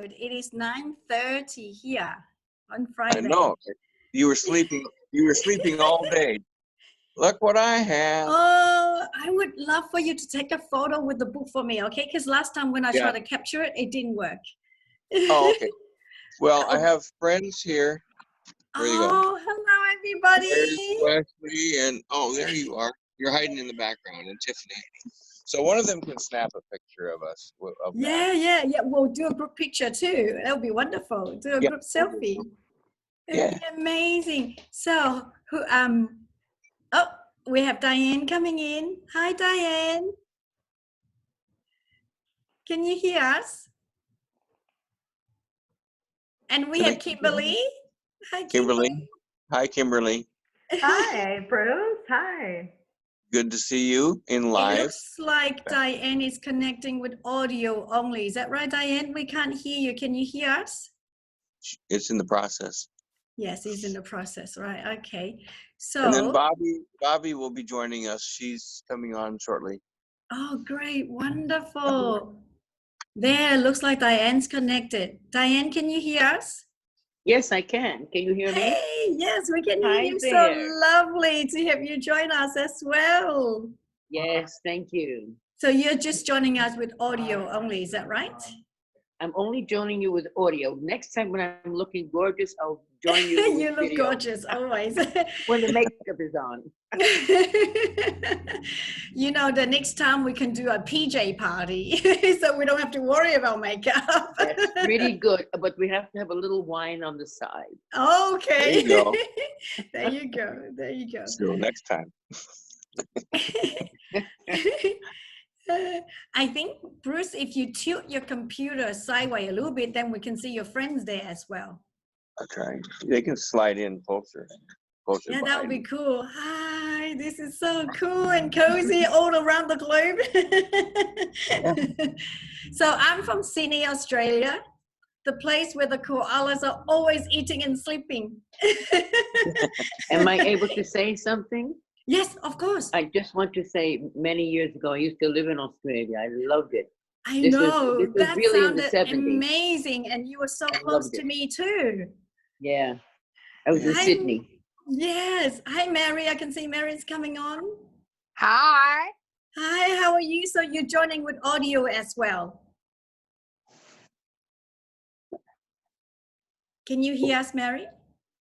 good. It is 9:30 here on I Friday. know. You were sleeping. You were sleeping all day. Look what I have. Oh, I would love for you to take a photo with the book for me, okay? Because last time when I tried to capture it, it didn't work. Oh, okay. Well, I have friends here. Where you going? Oh, hello, everybody. There's Wesley and, oh, there you are. You're hiding in the background, and Tiffany. So one of them can snap a picture of us. Of that. Yeah. We'll do a group picture too. That would be wonderful. Do a group selfie. It would be amazing. So, oh, we have Diane coming in. Hi, Diane. Can you hear us? And we have Kimberly. Hi, Kimberly. Hi, Kimberly. Hi, Bruce. Hi. Good to see you in live. It looks like Diane is connecting with audio only. Is that right, Diane? We can't hear you. Can you hear us? It's in the process. Yes, he's in the process. Right. Okay. So. And then Bobby will be joining us. She's coming on shortly. Oh, great. Wonderful. There, looks like Diane's connected. Diane, can you hear us? Yes, I can. Can you hear me? Hey, yes, we can hear you. There. So lovely to have you join us as well. Yes, thank you. So you're just joining us with audio only, is that right? I'm only joining you with audio. Next time when I'm looking gorgeous, I'll join you with You look video. gorgeous, always. When the makeup is on. You know, the next time we can do a PJ party, so we don't have to worry about makeup. That's pretty good, but we have to have a little wine on the side. Okay. There you go. There you go. There you go. See you next time. I think, Bruce, if you tilt your computer sideways a little bit, then we can see your friends there as well. Okay. They can slide in closer. Yeah, that would be cool. Hi, this is so cool and cozy all around the globe. So I'm from Sydney, Australia, the place where the koalas are always eating and sleeping. Am I able to say something? Yes, of course. I just want to say many years ago, I used to live in Australia. I loved it. This was that really sounded amazing, and you were so close to me too. Yeah, I was in Sydney. Yes. Hi, Mary. I can see Mary's coming on. Hi. Hi, how are you? So you're joining with audio as well. Can you hear us, Mary?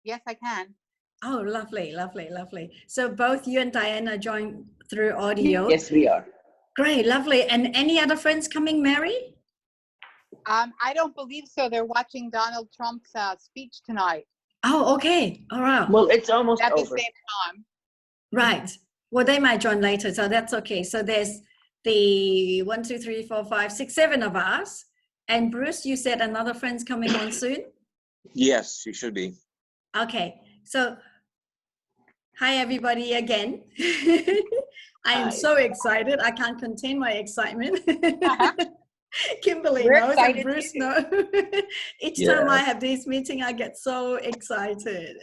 Yes, I can. Oh, lovely, lovely, lovely. So both you and Diana joined through audio. Yes, we are. Great, lovely. And any other friends coming, Mary? I don't believe so. They're watching Donald Trump's speech tonight. Oh, okay. All right. Well, it's almost at over. the same time. Right. Well, they might join later, so that's okay. So there's the 1, 2, 3, 4, 5, 6, 7 of us. And Bruce, you said another friend's coming on soon? Yes, she should be. Okay. So, hi everybody again. I am so excited. I can't contain my excitement. Kimberly knows and Bruce knows. Each time I have this meeting, I get so excited.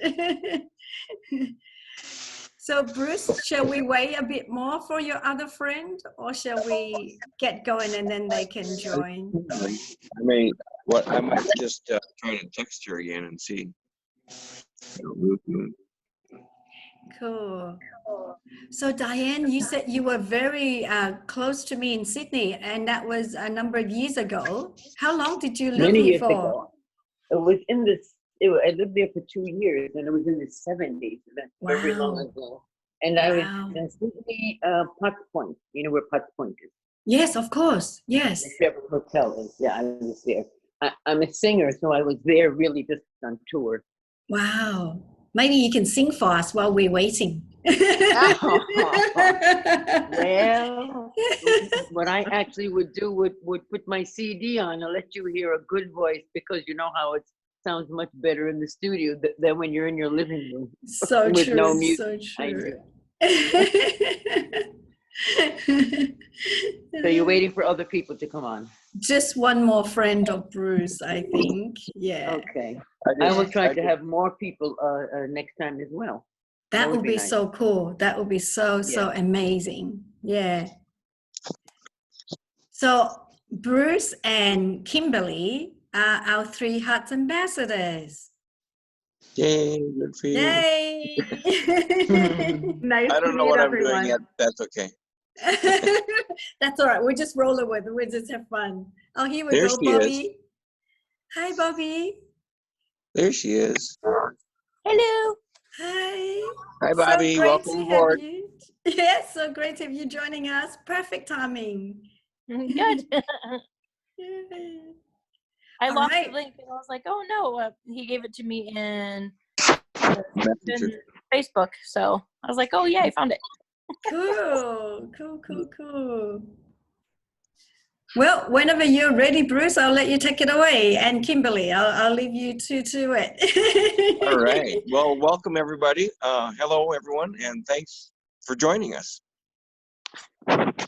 So Bruce, shall we wait a bit more for your other friend, or shall we get going and then they can join? I might just try to text her again and see. Cool. So Diane, you said you were very close to me in Sydney, and that was a number of years ago. How long did you live here for? Ago. It was in this. I lived there for 2 years, and it was in the 70s. That's very long ago. And I was in Sydney, Potts Point. You know where Potts Point is? Yes, of course. Yes. The Chevron Hotel is. Yeah, I was there. I'm a singer, so I was there really just on tour. Wow. Maybe you can sing for us while we're waiting. Well, what I actually would do would put my CD on and let you hear a good voice, because you know how it sounds much better in the studio than when you're in your living room. So with true. No music. So true. So you're waiting for other people to come on? Just one more friend of Bruce, I think. Yeah. Okay. I will try to have more people next time as well. That would be nice. So cool. That would be so amazing. Yeah. So Bruce and Kimberly, are our 3Hearts ambassadors. Yay, good for you. Yay! Nice I to don't know meet what I'm everyone. doing yet. That's okay. That's all right. We'll just roll it with it. We'll just have fun. Oh, here we There go, she is. Bobby. Hi, Bobby. There she is. Hello. Hi. Hi, So Bobby. great Welcome to have aboard. you. Yes, so great to have you joining us. Perfect timing. Good. I All lost right. the link and I was like, oh no, he gave it to me in Messenger. Facebook. So I was like, oh yeah, I found it. Cool. Well, whenever you're ready, Bruce, I'll let you take it away. And Kimberly, I'll leave you to it. All right. Well, welcome everybody. Hello, everyone, and thanks for joining us. Thank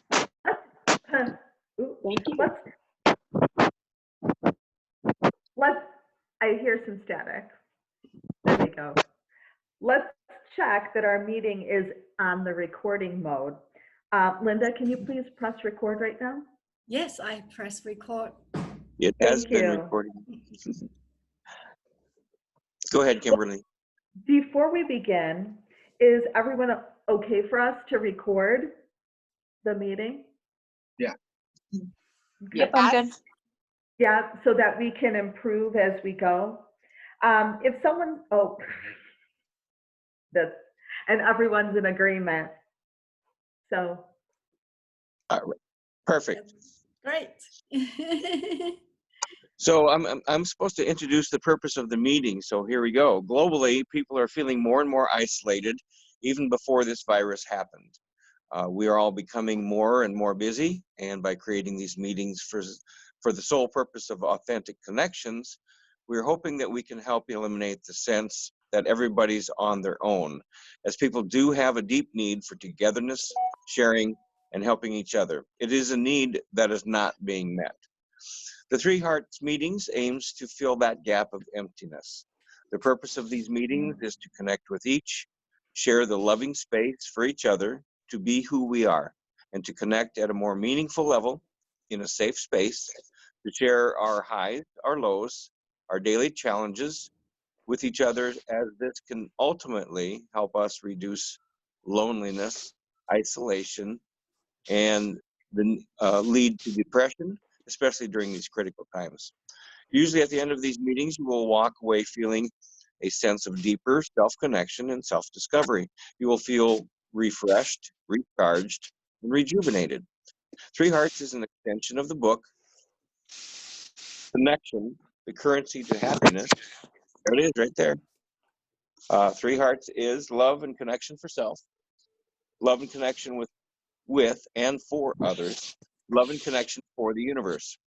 you. Let's, I hear some static. There we go. Let's check that our meeting is on the recording mode. Linda, can you please press record right now? Yes, I press record. It has Thank been you. recorded. Go ahead, Kimberly. Before we begin, is everyone okay for us to record the meeting? Yeah. Yep, I'm good. Yeah, so that we can improve as we go. If someone, and everyone's in agreement. So. All right. Perfect. Great. So I'm supposed to introduce the purpose of the meeting. So here we go. Globally, people are feeling more and more isolated, even before this virus happened. We are all becoming more and more busy, and by creating these meetings for the sole purpose of authentic connections, we're hoping that we can help eliminate the sense that everybody's on their own, as people do have a deep need for togetherness, sharing, and helping each other. It is a need that is not being met. The 3Hearts meetings aims to fill that gap of emptiness. The purpose of these meetings is to connect with each, share the loving space for each other to be who we are, and to connect at a more meaningful level in a safe space, to share our highs, our lows, our daily challenges with each other, as this can ultimately help us reduce loneliness, isolation, and lead to depression, especially during these critical times. Usually at the end of these meetings, you will walk away feeling a sense of deeper self-connection and self-discovery. You will feel refreshed, recharged, and rejuvenated. 3Hearts is an extension of the book, Connection, the Currency to Happiness. There it is right there. 3Hearts is love and connection for self, love and connection with and for others, love and connection for the universe.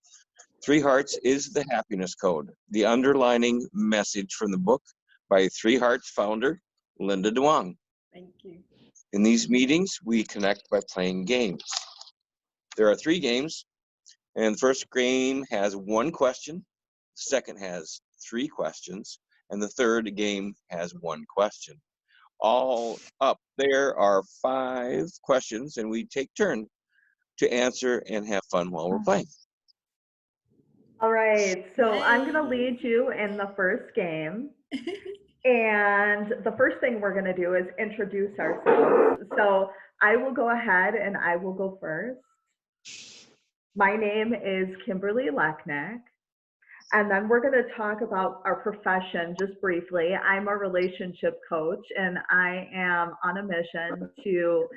3Hearts is the happiness code, the underlining message from the book by 3Hearts founder, Linda Duong. Thank you. In these meetings, we connect by playing games. There are 3 games, and the first game has 1 question, the second has 3 questions, and the third game has 1 question. All up there are 5 questions, and we take turn to answer and have fun while we're playing. All right, so I'm going to Yay. lead you in the first game. And the first thing we're going to do is introduce ourselves. So I will go ahead and I will go first. My name is Kimberly Lechnick. And then we're going to talk about our profession just briefly. I'm a relationship coach, and I am on a mission to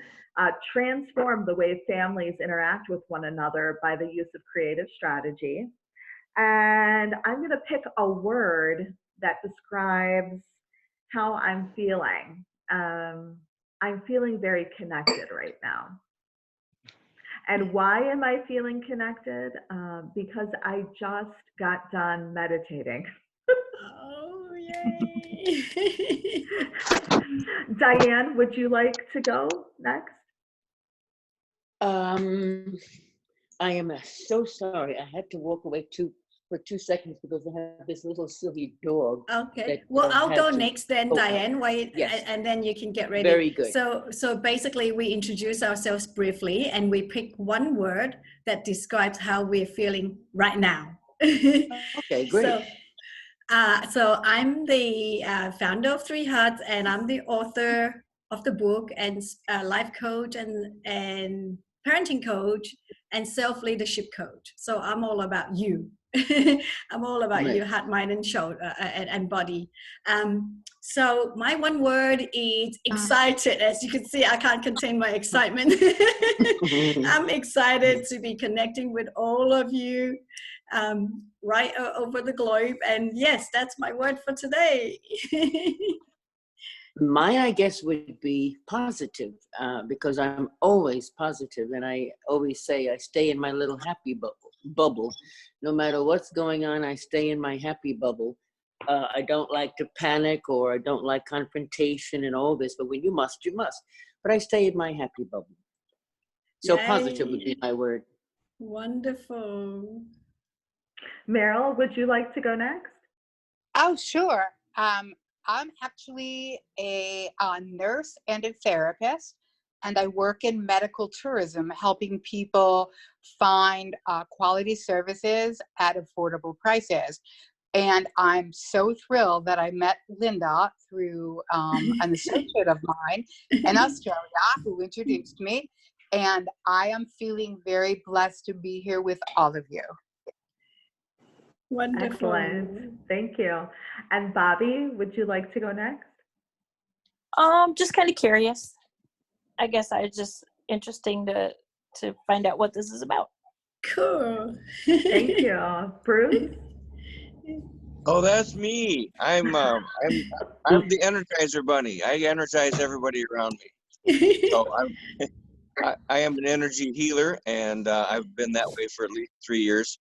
transform the way families interact with one another by the use of creative strategy. And I'm going to pick a word that describes how I'm feeling. I'm feeling very connected right now. And why am I feeling connected? Because I just got done meditating. Oh, yay. Diane, would you like to go next? I am so sorry. I had to walk away for 2 seconds because I have this little silly dog. Okay. that Well, I'll had go to next then, go out. Diane. Wait, Yes. and then you can get ready. Very good. So basically, we introduce ourselves briefly, and we pick one word that describes how we're feeling right now. Okay, great. So I'm the founder of 3Hearts, and I'm the author of the book, and life coach, and parenting coach, and self-leadership coach. So I'm all about you. I'm all about Right. you, heart, mind, and shoulder, and body. So my one word is excited. As you can see, I can't contain my excitement. I'm excited to be connecting with all of you right over the globe. And yes, that's my word for today. I guess, would be positive, because I'm always positive, and I always say I stay in my little happy bubble. No matter what's going on, I stay in my happy bubble. I don't like to panic, or I don't like confrontation and all this, but when you must, you must. But I stay in my happy bubble. So Yay. positive would be my word. Wonderful. Meryl, would you like to go next? Oh, sure. I'm actually a nurse and a therapist, and I work in medical tourism, helping people find quality services at affordable prices. And I'm so thrilled that I met Linda through an associate of mine in Australia who introduced me. And I am feeling very blessed to be here with all of you. Wonderful. Excellent. Thank you. And Bobby, would you like to go next? Just kind of curious. I guess I just interesting to find out what this is about. Cool. Thank you. Bruce? Oh, that's me. I'm the Energizer Bunny. I energize everybody around me. So I am an energy healer, and I've been that way for at least 3 years.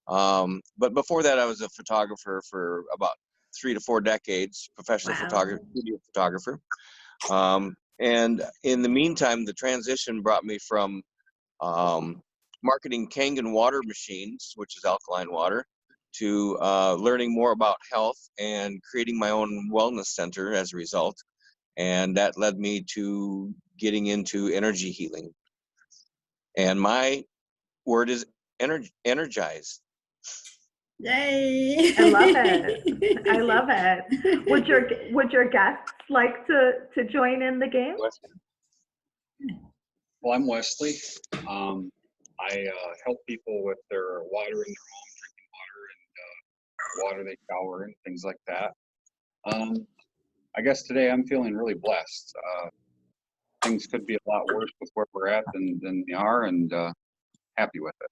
But before that, I was a photographer for about 3 to 4 decades, professional photographer, studio photographer. And in the meantime, the transition brought me from marketing Kangen water machines, which is alkaline water, to learning more about health and creating my own wellness center as a result. And that led me to getting into energy healing. And my word is energize. Yay! I love it. I love it. Would your guests like to join in the game? Well, I'm Wesley. I help people with their water in their home, drinking water, and water they shower in, things like that. I guess today I'm feeling really blessed. Things could be a lot worse with where we're at than they are, and happy with it.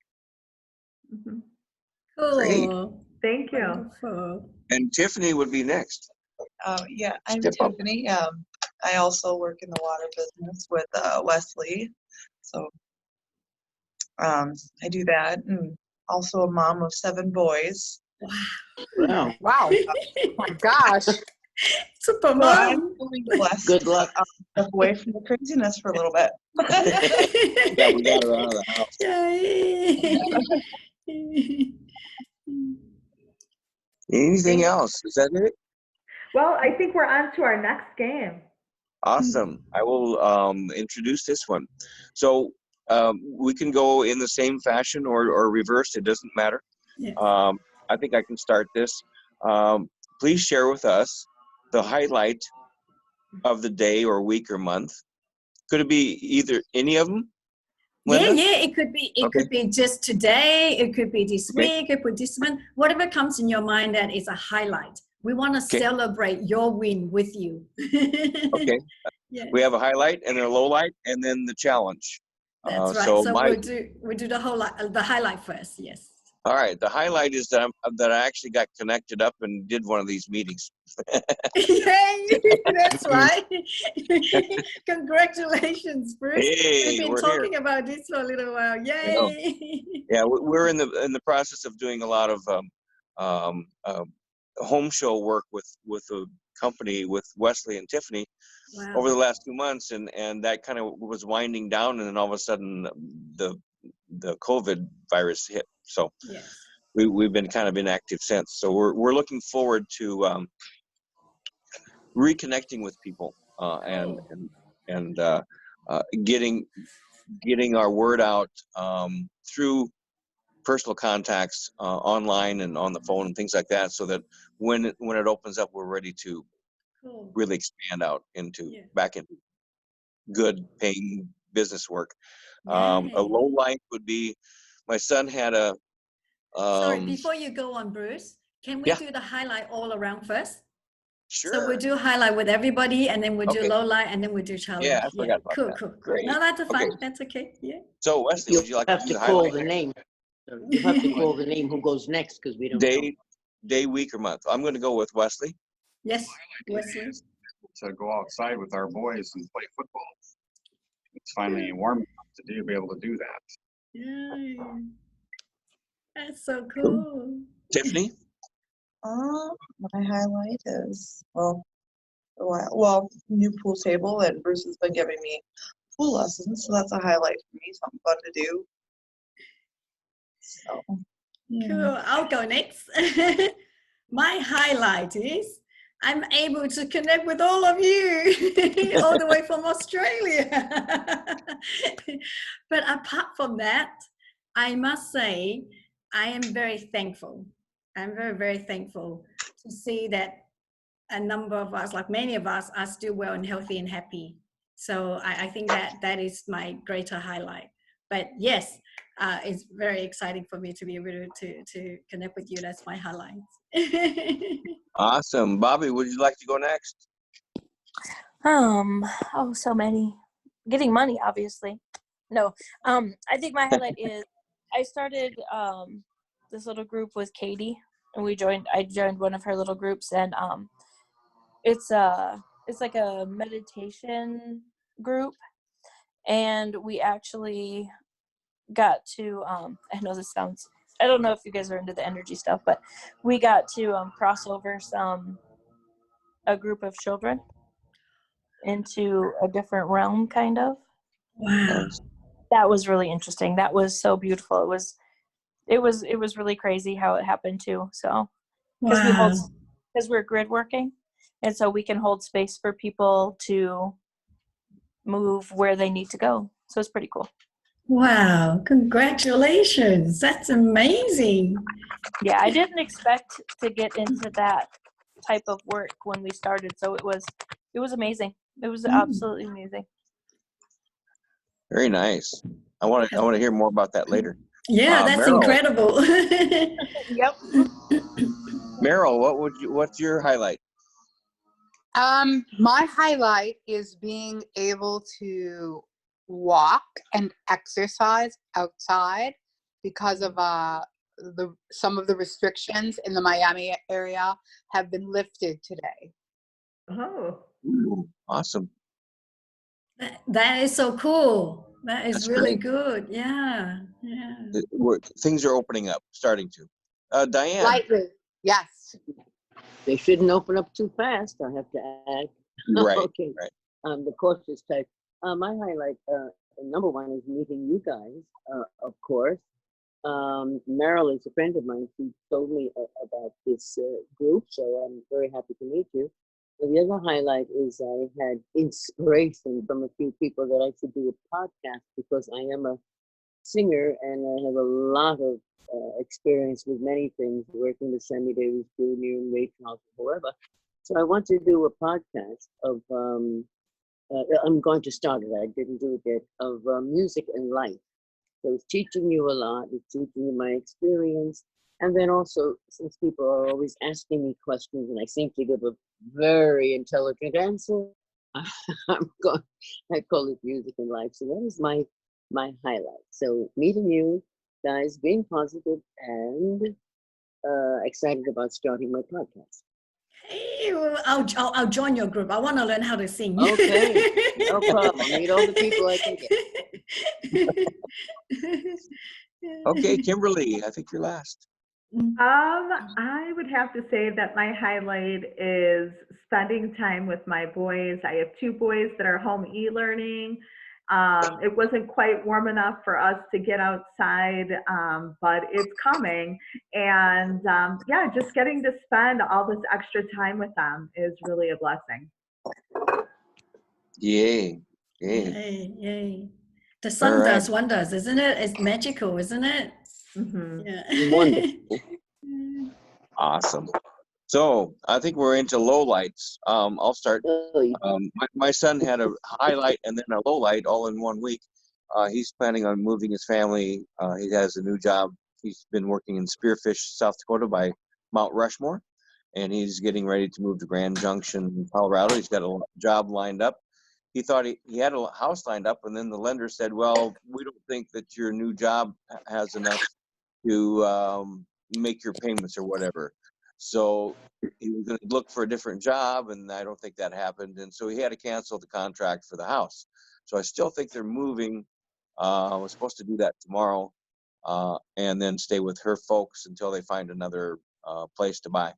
Mm-hmm. Cool. Great. Thank you. Wonderful. And Tiffany would be next. Yeah, I'm Step up. Tiffany. I also work in the water business with Wesley. So I do that, and also a mom of 7 boys. Wow. Wow. Oh my gosh. Super So mom. I'm feeling blessed. Good luck. Step away from the craziness for a little bit. Yeah, we got her out of the house. Yay. Anything else? Is that it? Well, I think we're on to our next game. Awesome. I will introduce this one. So we can go in the same fashion or reversed. It doesn't matter. Yes. I think I can start this. Please share with us the highlight of the day or week or month. Could it be either any of them? Linda? Yeah, it could be. It could be just today. It could be this week. It could be this month. Whatever comes in your mind that is a highlight. We want to celebrate your win with you. Okay. Yes. We have a highlight and a low light, and then the challenge. That's right. So we'll do the highlight first. Yes. All right. The highlight is that I actually got connected up and did one of these meetings. Yay! That's right. Congratulations, Bruce. Hey, We've been talking about this for a little while. Yay! Yeah, we're in the process of doing a lot of home show work with a company with Wesley and Tiffany over the last 2 months, and that kind of was winding down, and then all of a sudden the COVID virus hit. So we've been kind of inactive since. So we're looking forward to reconnecting with people and getting our word out through personal contacts online and on the phone and things like that, so that when it opens up, we're ready to Cool. really expand out into Yeah. back into good paying business work. Yay. A low light would be, my son had a Sorry, before you go on, Bruce, can we yeah, do the highlight all around first? So sure. we'll do highlight with everybody, and then we'll do Okay. low light, and then we'll do challenge. Yeah, I forgot about Cool, that. cool, cool. Great. No, that's Okay. fine. That's okay. Yeah. So Wesley, would you like to have do to the call highlight? the name. You have to call the name who goes next because we don't know. Day, week, or month? I'm going to go with Wesley. Yes, Wesley. To go outside with our boys and play football. It's finally warm enough to be able to do that. Yay. That's so cool. Tiffany? My highlight is, well, new pool table, and Bruce has been giving me pool lessons, so that's a highlight for me, something fun to do. So, Cool. I'll go next. My highlight is I'm able to connect with all of you all the way from Australia. But apart from that, I must say I am very thankful. I'm very, very thankful to see that a number of us, like many of us, are still well and healthy and happy. So I think that is my greater highlight. But yes, it's very exciting for me to be able to connect with you. That's my highlight. Awesome. Bobby, would you like to go next? Oh, so many. Getting money, obviously. No, I think my highlight is I started this little group with Katie, and I joined one of her little groups, and it's like a meditation group, and we actually got to I know this sounds, I don't know if you guys are into the energy stuff, but we got to cross over a group of children into a different realm, kind of. Wow. That was really interesting. That was so beautiful. It was really crazy how it happened too. So because we're grid working, and so we can hold space for people to move where they need to go. So it's pretty cool. Wow, congratulations. That's amazing. Yeah, I didn't expect to get into that type of work when we started, so it was amazing. It was absolutely amazing. Very nice. I want to hear more about that later. Yeah, that's Meryl. incredible. Yep. Meryl, what's your highlight? My highlight is being able to walk and exercise outside because of some of the restrictions in the Miami area have been lifted today. Oh. Ooh, awesome. That is so cool. That is That's really great. good. Yeah. Things are opening up, starting to. Diane. Lightly, yes. They shouldn't open up too fast, I have to add. Right. Okay. Right. The cautious type. My highlight, number one, is meeting you guys, of course. Meryl is a friend of mine. She told me about this group, so I'm very happy to meet you. But the other highlight is I had inspiration from a few people that I should do a podcast because I am a singer and I have a lot of experience with many things, working with Sammy Davis Jr. and Ray Charles, whoever. So I want to do a podcast of, I'm going to start it, I didn't do it yet, of music and life. So it's teaching you a lot, it's teaching you my experience. And then also, since people are always asking me questions and I seem to give a very intelligent answer, I call it music and life. So that is my highlight. So meeting you guys, being positive and excited about starting my podcast. Hey, well, I'll join your group. I want to learn how to sing. Okay, no problem. I'll meet all the people I can get. Okay, Kimberly, I think you're last. I would have to say that my highlight is spending time with my boys. I have 2 boys that are home e-learning. It wasn't quite warm enough for us to get outside, but it's coming. And yeah, just getting to spend all this extra time with them is really a blessing. Yay. Yay. The sun does wonders, isn't it? It's magical, isn't it? Mhm. Yeah. Wonderful. Awesome. So I think we're into lowlights. I'll start. Oh, My son had a highlight and then a low light all in 1 week. He's planning on moving his family. He has a new job. He's been working in Spearfish, South Dakota by Mount Rushmore, and he's getting ready to move to Grand Junction, Colorado. He's got a job lined up. He thought he had a house lined up, and then the lender said, well, we don't think that your new job has enough to make your payments or whatever. So he was going to look for a different job, and I don't think that happened. And so he had to cancel the contract for the house. So I still think they're moving. I was supposed to do that tomorrow, and then stay with her folks until they find another place to buy.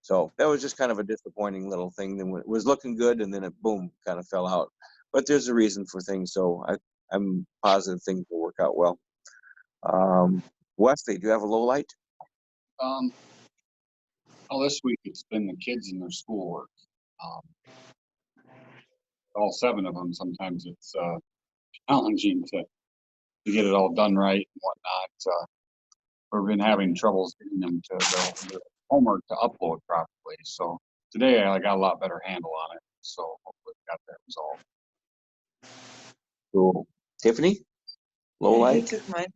So that was just kind of a disappointing little thing. Then it was looking good, and then it boom, kind of fell out. But there's a reason for things, so I'm positive things will work out well. Wesley, do you have a low light? Oh, this week it's been the kids and their schoolwork. All 7 of them. Sometimes it's challenging to get it all done right and whatnot. We've been having troubles getting them to their homework to upload properly. So today I got a lot better handle on it. So hopefully we got that resolved. Cool. Tiffany, low Yeah, he light? took mine.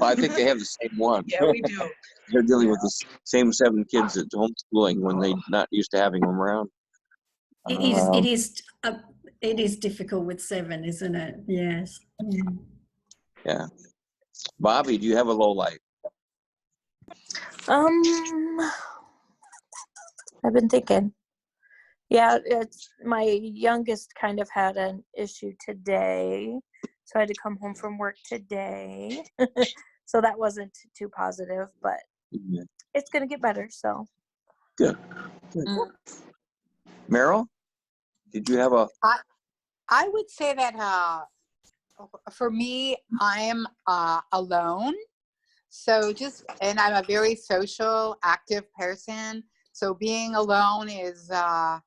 I think they have the same one. Yeah, we do. They're dealing with the same 7 kids at homeschooling when they're not used to having them around. It is. It is difficult with 7, isn't it? Yes. Yeah. Bobby, do you have a low light? I've been thinking. Yeah, it's my youngest kind of had an issue today, so I had to come home from work today. So that wasn't too positive, but it's gonna get better. So Good. Meryl, did you have a? I would say that for me, I'm alone. So and I'm a very social, active person. So being alone is a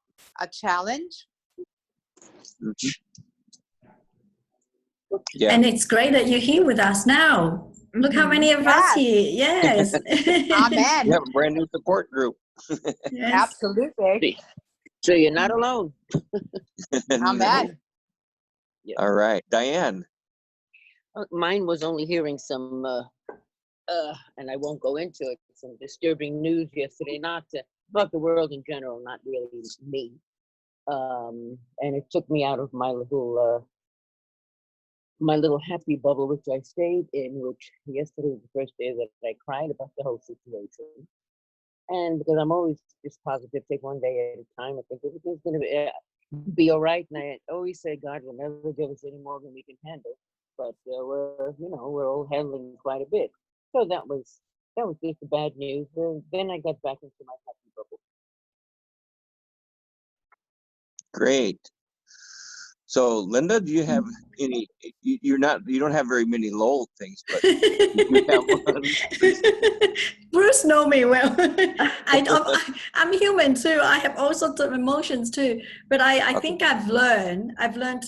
challenge. Yeah. And it's great that you're here with us now. Look how many of us here. Yes. Amen. You have a brand new support group. Yes. Absolutely. so you're not alone. Amen. All right, Diane. Mine was only hearing some, and I won't go into it, some disturbing news yesterday, not about the world in general, not really me. And it took me out of my little happy bubble, which I stayed in, which yesterday was the first day that I cried about the whole situation. And because I'm always just positive, take one day at a time, I think everything's going to be all right. And I always say, God will never give us any more than we can handle. But we're all handling quite a bit. So that was just the bad news. Then I got back into my happy bubble. Great. So, Linda, do you have any? You don't have very many low things, but you have one. Bruce know me well. I'm human too. I have all sorts of emotions too. But I think I've learned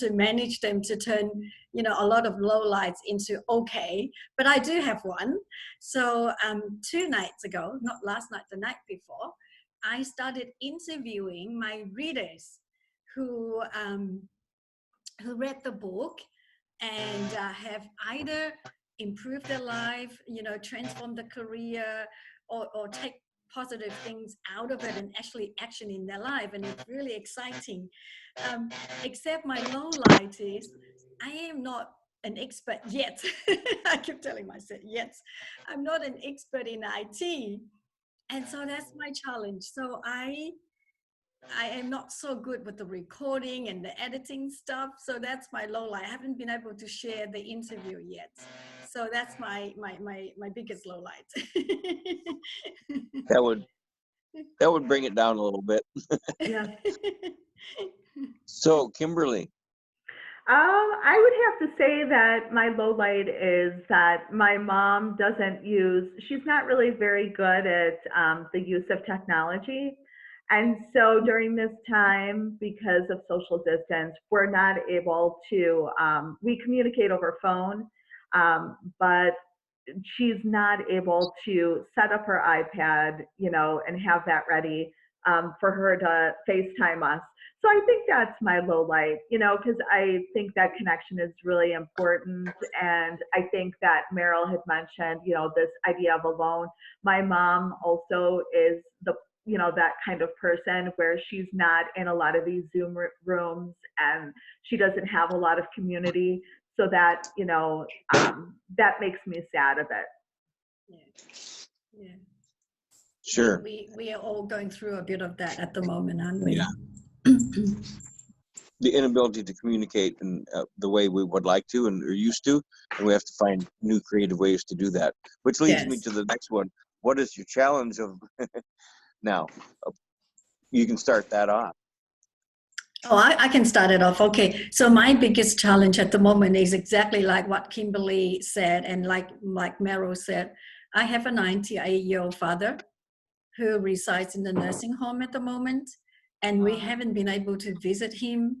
to manage them, to turn a lot of low lights into okay. But I do have one. So 2 nights ago, not last night, the night before, I started interviewing my readers who read the book and have either improved their life, transformed their career, or take positive things out of it and actually action in their life. And it's really exciting. Except my low light is I am not an expert yet. I keep telling myself, yet. I'm not an expert in IT. And so that's my challenge. So I am not so good with the recording and the editing stuff. So that's my low light. I haven't been able to share the interview yet. So that's my biggest low light. That would bring it down a little bit. Yeah. So, Kimberly. I would have to say that my low light is that my mom she's not really very good at the use of technology. And so during this time, because of social distance, we're not able to, we communicate over phone, but she's not able to set up her iPad, you know, and have that ready for her to FaceTime us. So I think that's my low light, you know, because I think that connection is really important. And I think that Meryl had mentioned, you know, this idea of alone. My mom also is the, you know, that kind of person where she's not in a lot of these Zoom rooms and she doesn't have a lot of community. So that, you know, that makes me sad a bit. Yeah. Yeah. Sure. We are all going through a bit of that at the moment, aren't we? Yeah. The inability to communicate in the way we would like to and are used to, and we have to find new creative ways to do that. Which leads me to the next one. What is your challenge of now? You can start that off. Oh, I can start it off. Okay. So my biggest challenge at the moment is exactly like what Kimberly said and like Meryl said. I have a 98-year-old father who resides in the nursing home at the moment, and we haven't been able to visit him.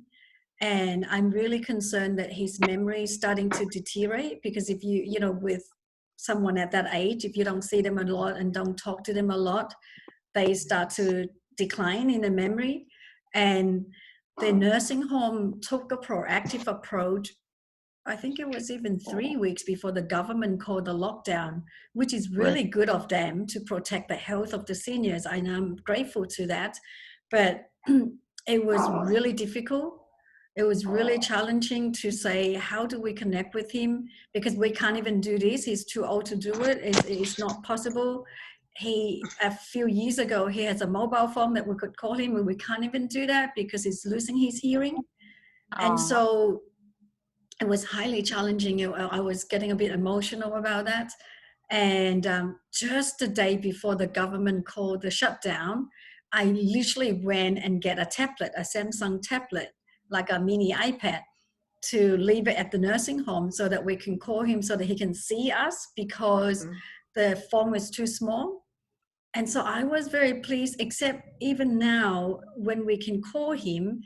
And I'm really concerned that his memory is starting to deteriorate, because if you know, with someone at that age, if you don't see them a lot and don't talk to them a lot, they start to decline in the memory. And the nursing home took a proactive approach. I think it was even 3 weeks before the government called the lockdown, which is really good of them to protect the health of the seniors. And I'm grateful to that. But it was really difficult. It was really challenging to say, how do we connect with him? Because we can't even do this. He's too old to do it. It's not possible. A few years ago, he has a mobile phone that we could call him, and we can't even do that because he's losing his hearing. And so it was highly challenging. I was getting a bit emotional about that. And just the day before the government called the shutdown, I literally went and get a tablet, a Samsung tablet, like a mini iPad, to leave it at the nursing home so that we can call him so that he can see us, because the phone was too small. And so I was very pleased, except even now when we can call him,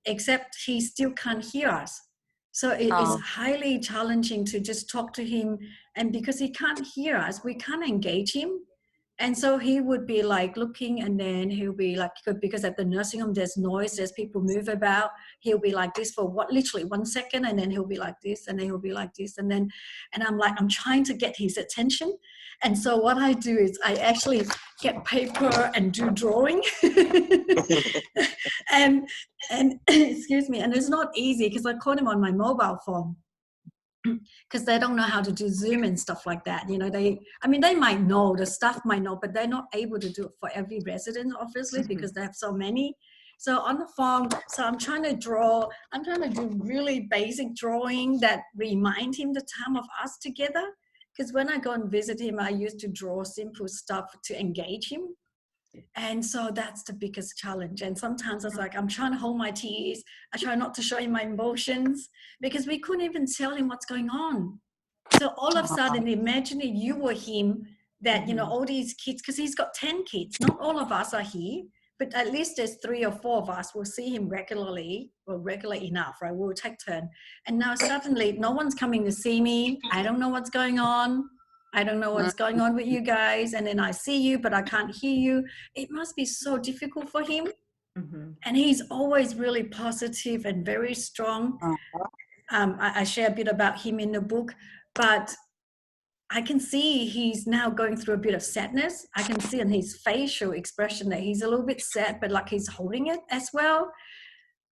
except he still can't hear us. So it is highly challenging to just talk to him. And because he can't hear us, we can't engage him. And so he would be like looking, and then he'll be like, because at the nursing home there's noise, there's people move about, he'll be like this for literally 1 second, and then he'll be like this, and then he'll be like this, and I'm like, I'm trying to get his attention. And so what I do is I actually get paper and do drawing. and excuse me, and it's not easy because I caught him on my mobile phone, because they don't know how to do Zoom and stuff like that. You know, they might know, the staff might know, but they're not able to do it for every resident, obviously, because they have so many. So on the phone, so I'm trying to do really basic drawing that remind him the time of us together. Because when I go and visit him, I used to draw simple stuff to engage him. And so that's the biggest challenge. And sometimes it's like, I'm trying to hold my tears. I try not to show him my emotions, because we couldn't even tell him what's going on. So all of a sudden, imagine if you were him, that, you know, all these kids, because he's got 10 kids, not all of us are here, but at least there's 3 or 4 of us will see him regularly, or regular enough, right? We'll take turn. And now suddenly no one's coming to see me. I don't know what's going on. I don't know what's going on with you guys. And then I see you, but I can't hear you. It must be so difficult for him. And he's always really positive and very strong. I share a bit about him in the book, but I can see he's now going through a bit of sadness. I can see in his facial expression that he's a little bit sad, but like he's holding it as well.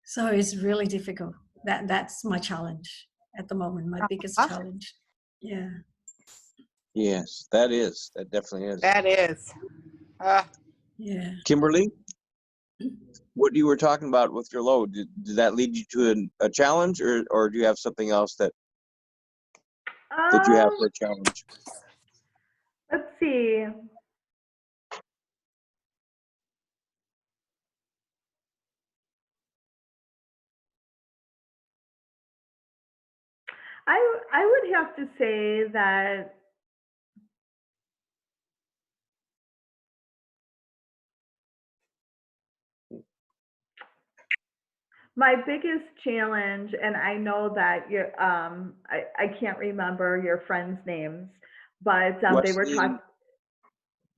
So it's really difficult. That's my challenge at the moment, my biggest challenge. Yeah. Yes, that definitely is. That is. Yeah. Kimberly, what you were talking about with your load, did that lead you to a challenge, or do you have something else that you have for a challenge? Let's see. I would have to say that my biggest challenge, and I know that I can't remember your friends' names, but they were talking.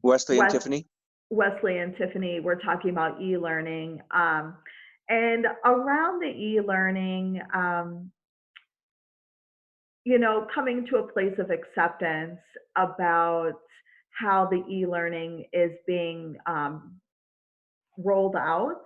Wesley and Tiffany? Wesley and Tiffany were talking about e-learning. And around the e-learning, you know, coming to a place of acceptance about how the e-learning is being rolled out.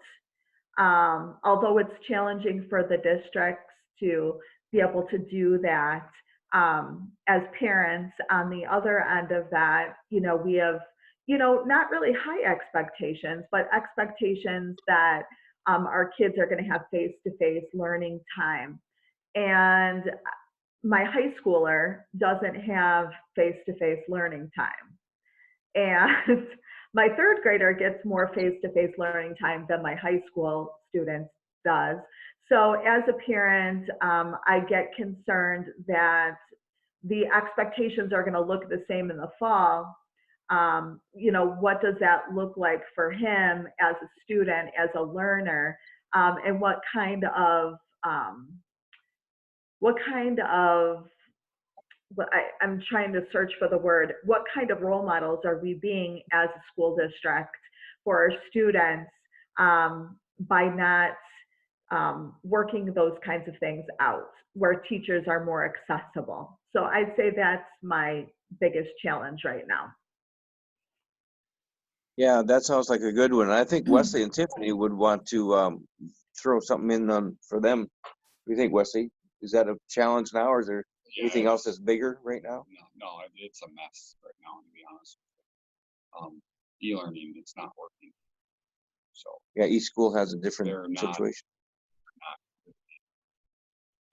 Although it's challenging for the districts to be able to do that, as parents on the other end of that, you know, we have, you know, not really high expectations, but expectations that our kids are going to have face-to-face learning time. And my high schooler doesn't have face-to-face learning time. And my third grader gets more face-to-face learning time than my high school student does. So as a parent, I get concerned that the expectations are going to look the same in the fall. You know, what does that look like for him as a student, as a learner, and what kind of I'm trying to search for the word, what kind of role models are we being as a school district for our students by not working those kinds of things out where teachers are more accessible. So I'd say that's my biggest challenge right now. Yeah, that sounds like a good one. I think Wesley and Tiffany would want to throw something in on for them. What do you think, Wesley? Is that a challenge now, or is there anything else that's bigger right now? No, it's a mess right now, to be honest. E-learning, it's not working. So yeah, each school has a different situation.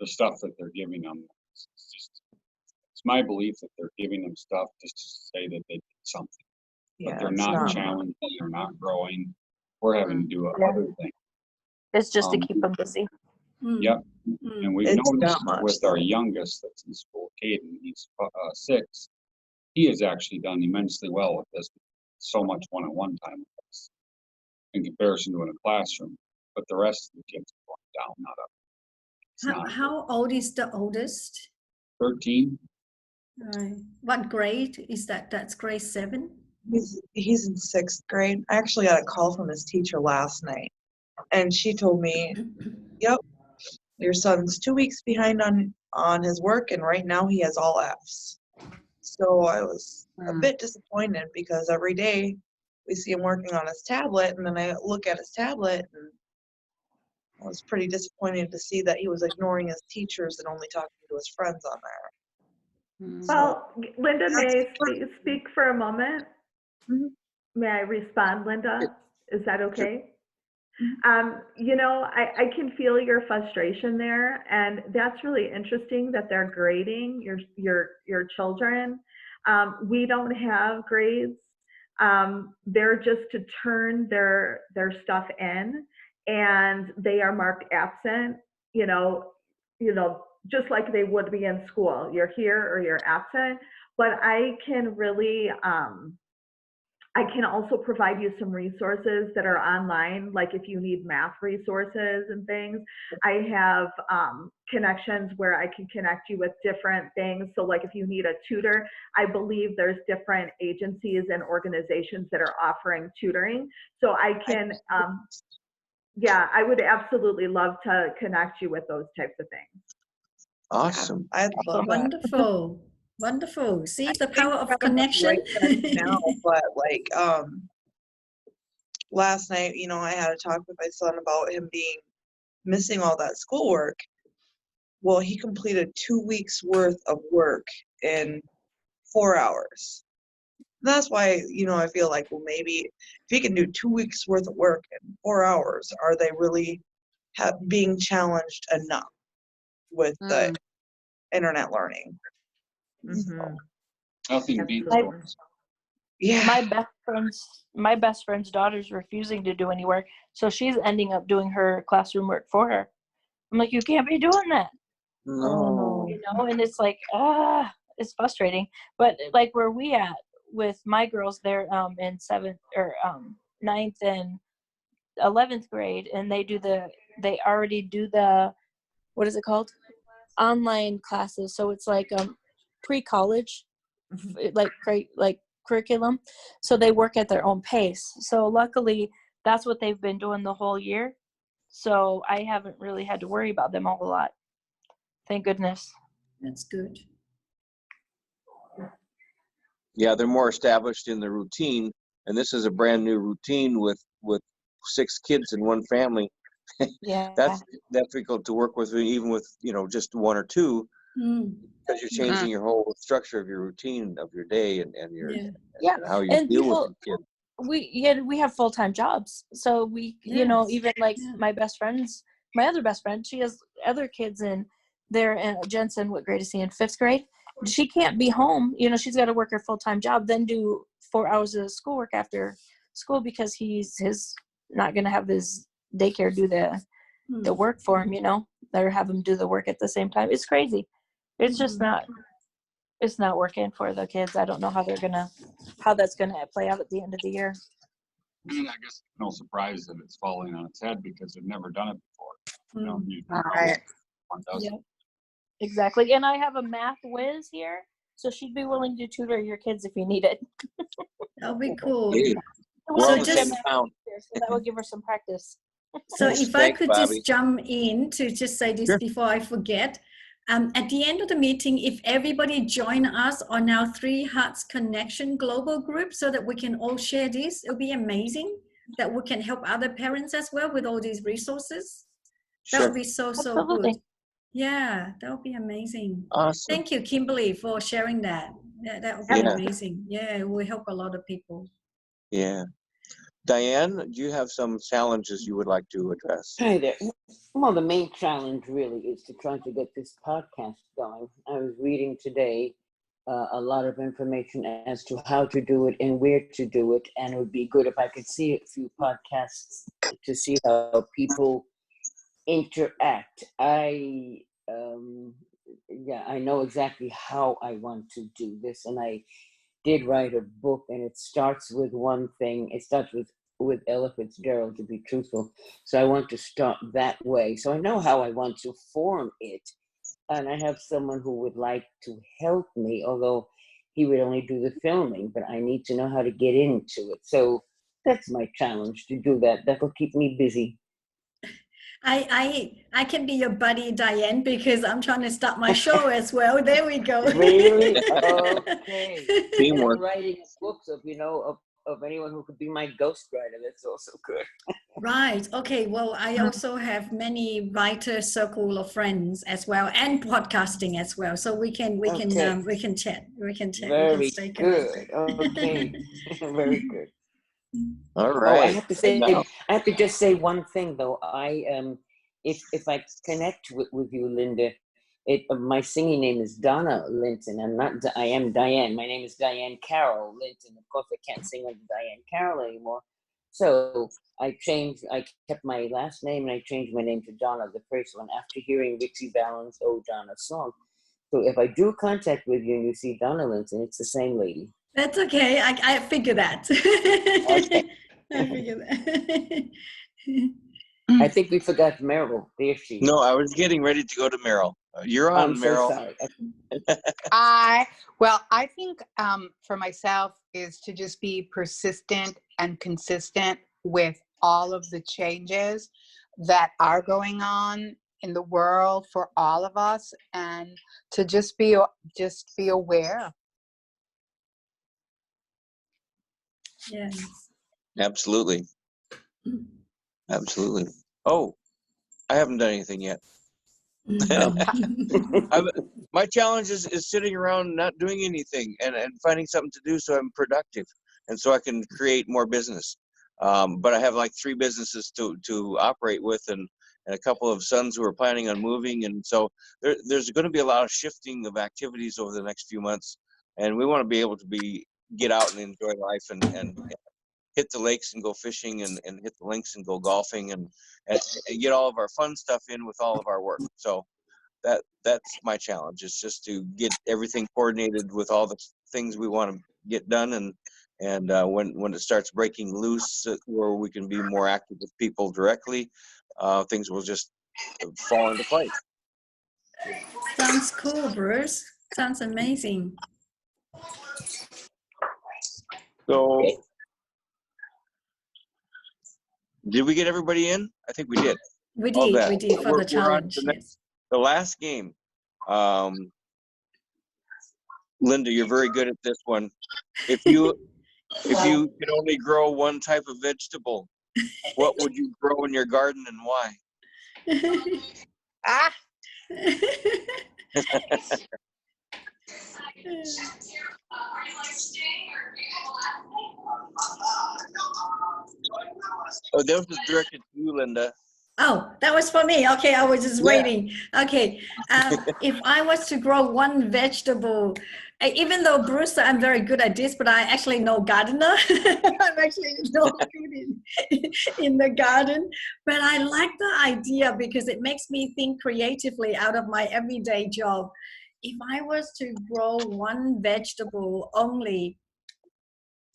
The stuff that they're giving them, it's my belief that they're giving them stuff just to say that they did something. Yeah, but they're not challenged, they're not growing. We're having to do other things. It's just to keep them busy. Yep. And we've noticed with our youngest that's in school, Caden, he's 6, he has actually done immensely well with this. So much one-on-one time with us in comparison to in a classroom. But the rest of the kids are going down, not up. How old is the oldest? 13. Right. What grade is that? That's grade 7? He's in 6th grade. I actually got a call from his teacher last night, and she told me, yep, your son's 2 weeks behind on his work, and right now he has all Fs. So I was a bit disappointed because every day we see him working on his tablet, and then I look at his tablet, and I was pretty disappointed to see that he was ignoring his teachers and only talking to his friends on there. Well, Linda, may I speak for a moment? May I respond, Linda? Is that okay? You know, I can feel your frustration there, and that's really interesting that they're grading your children. We don't have grades. They're just to turn their stuff in, and they are marked absent. You know, just like they would be in school. You're here or you're absent. But I can really I can also provide you some resources that are online, like if you need math resources and things. I have connections where I can connect you with different things. So like if you need a tutor, I believe there's different agencies and organizations that are offering tutoring. So I can, yeah, I would absolutely love to connect you with those types of things. Awesome. I'd love that. Wonderful. Wonderful. See the power of connection. Now, but like last night, you know, I had a talk with my son about him missing all that schoolwork. Well, he completed 2 weeks worth of work in 4 hours. That's why, you know, I feel like, well, maybe if he can do 2 weeks worth of work in 4 hours, are they really being challenged enough with the internet learning? Nothing beats yeah. My best friend's daughter's refusing to do any work, so she's ending up doing her classroom work for her. I'm like, you can't be doing that. No. You know, and it's like, it's frustrating. But like where we at with my girls, they're in 7th or 9th and 11th grade, and they already do the, what is it called? Online classes. So it's like pre-college like curriculum, so they work at their own pace. So luckily that's what they've been doing the whole year, so I haven't really had to worry about them a whole lot, thank goodness. That's good. Yeah, they're more established in the routine, and this is a brand new routine with 6 kids in one family. Yeah, That's difficult to work with, even with just 1 or 2, because you're changing your whole structure of your routine of your day and your and how you and deal people, with your kids. we have full-time jobs, so we even like my other best friend, she has other kids, and they're in Jensen, what grade is he in? 5th grade. She can't be home, she's got to work her full-time job, then do 4 hours of schoolwork after school, because he's not going to have his daycare do the work for him, or have him do the work at the same time. It's crazy. It's just it's not working for the kids. I don't know how that's gonna play out at the end of the year. And I guess no surprise that it's falling on its head, because they've never done it before. Right. One does. Yeah, exactly. And I have a math whiz here, so she'd be willing to tutor your kids if you need it. That'll be cool. Hey, So well, just so that will give her some practice. So if I Thanks, could Bobby. just jump in to just say this Sure. before I forget. At the end of the meeting, if everybody join us on our 3Hearts Connection global group, so that we can all share this, it'll be amazing that we can help other parents as well with all these resources. That Sure. would be so Absolutely. good. Yeah, that would be amazing. Awesome. Thank you, Kimberly, for sharing that. That would be amazing. Yeah, it will help a lot of people. Yeah. Diane, do you have some challenges you would like to address? Hi there. Well, the main challenge really is to try to get this podcast going. I was reading today a lot of information as to how to do it and where to do it, and it would be good if I could see a few podcasts to see how people interact. I know exactly how I want to do this, and I did write a book, and it starts with one thing. It starts with Ella Fitzgerald, to be truthful. So I want to start that way. So I know how I want to form it. And I have someone who would like to help me, although he would only do the filming, but I need to know how to get into it. So that's my challenge, to do that. That will keep me busy. I can be your buddy, Diane, because I'm trying to start my show as well. There we go. Really? Okay. Teamwork. And I'm writing books of anyone who could be my ghostwriter. That's also good. Right. Okay. Well, I also have many writer circle of friends as well, and podcasting as well. So we can chat. We can chat. We can Very stay good. connected. Okay. Very good. All Oh, right. I have to say, Now- I have to just say one thing though. If I connect with you, Linda, my singing name is Donna Linton. I am Diane. My name is Diane Carroll Linton. Of course, I can't sing under Diane Carroll anymore. So I kept my last name, and I changed my name to Donna the first one after hearing Richie Valens' "Oh Donna" song. So if I do contact with you and you see Donna Linton, it's the same lady. That's okay. I figure that. Okay. I figure that. I think we forgot Meryl. There she is. No, I was getting ready to go to Meryl. You're on, I'm so Meryl. sorry. I think for myself is to just be persistent and consistent with all of the changes that are going on in the world for all of us, and to just be aware. Yes. Absolutely. Absolutely. Oh, I haven't done anything yet. My challenge is sitting around not doing anything and finding something to do so I'm productive and so I can create more business. But I have like 3 businesses to operate with and a couple of sons who are planning on moving. And so there's going to be a lot of shifting of activities over the next few months. And we want to be able to get out and enjoy life and hit the lakes and go fishing and hit the links and go golfing and get all of our fun stuff in with all of our work. So that's my challenge, is just to get everything coordinated with all the things we want to get done, and when it starts breaking loose where we can be more active with people directly, things will just fall into place. Sounds cool, Bruce. Sounds amazing. So, did we get everybody in? I think we did. We All did, that. we did for We're the on challenge, to yes. the last game. Linda, you're very good at this one. If you could only grow one type of vegetable, what would you grow in your garden and why? Ah, Oh, that was directed to you, Linda. Oh, that was for me. Okay, I was just Yeah. waiting. Okay, if I was to grow one vegetable, even though Bruce, I'm very good at this, but I actually no gardener. I'm actually not good in the garden. But I like the idea because it makes me think creatively out of my everyday job. If I was to grow one vegetable only,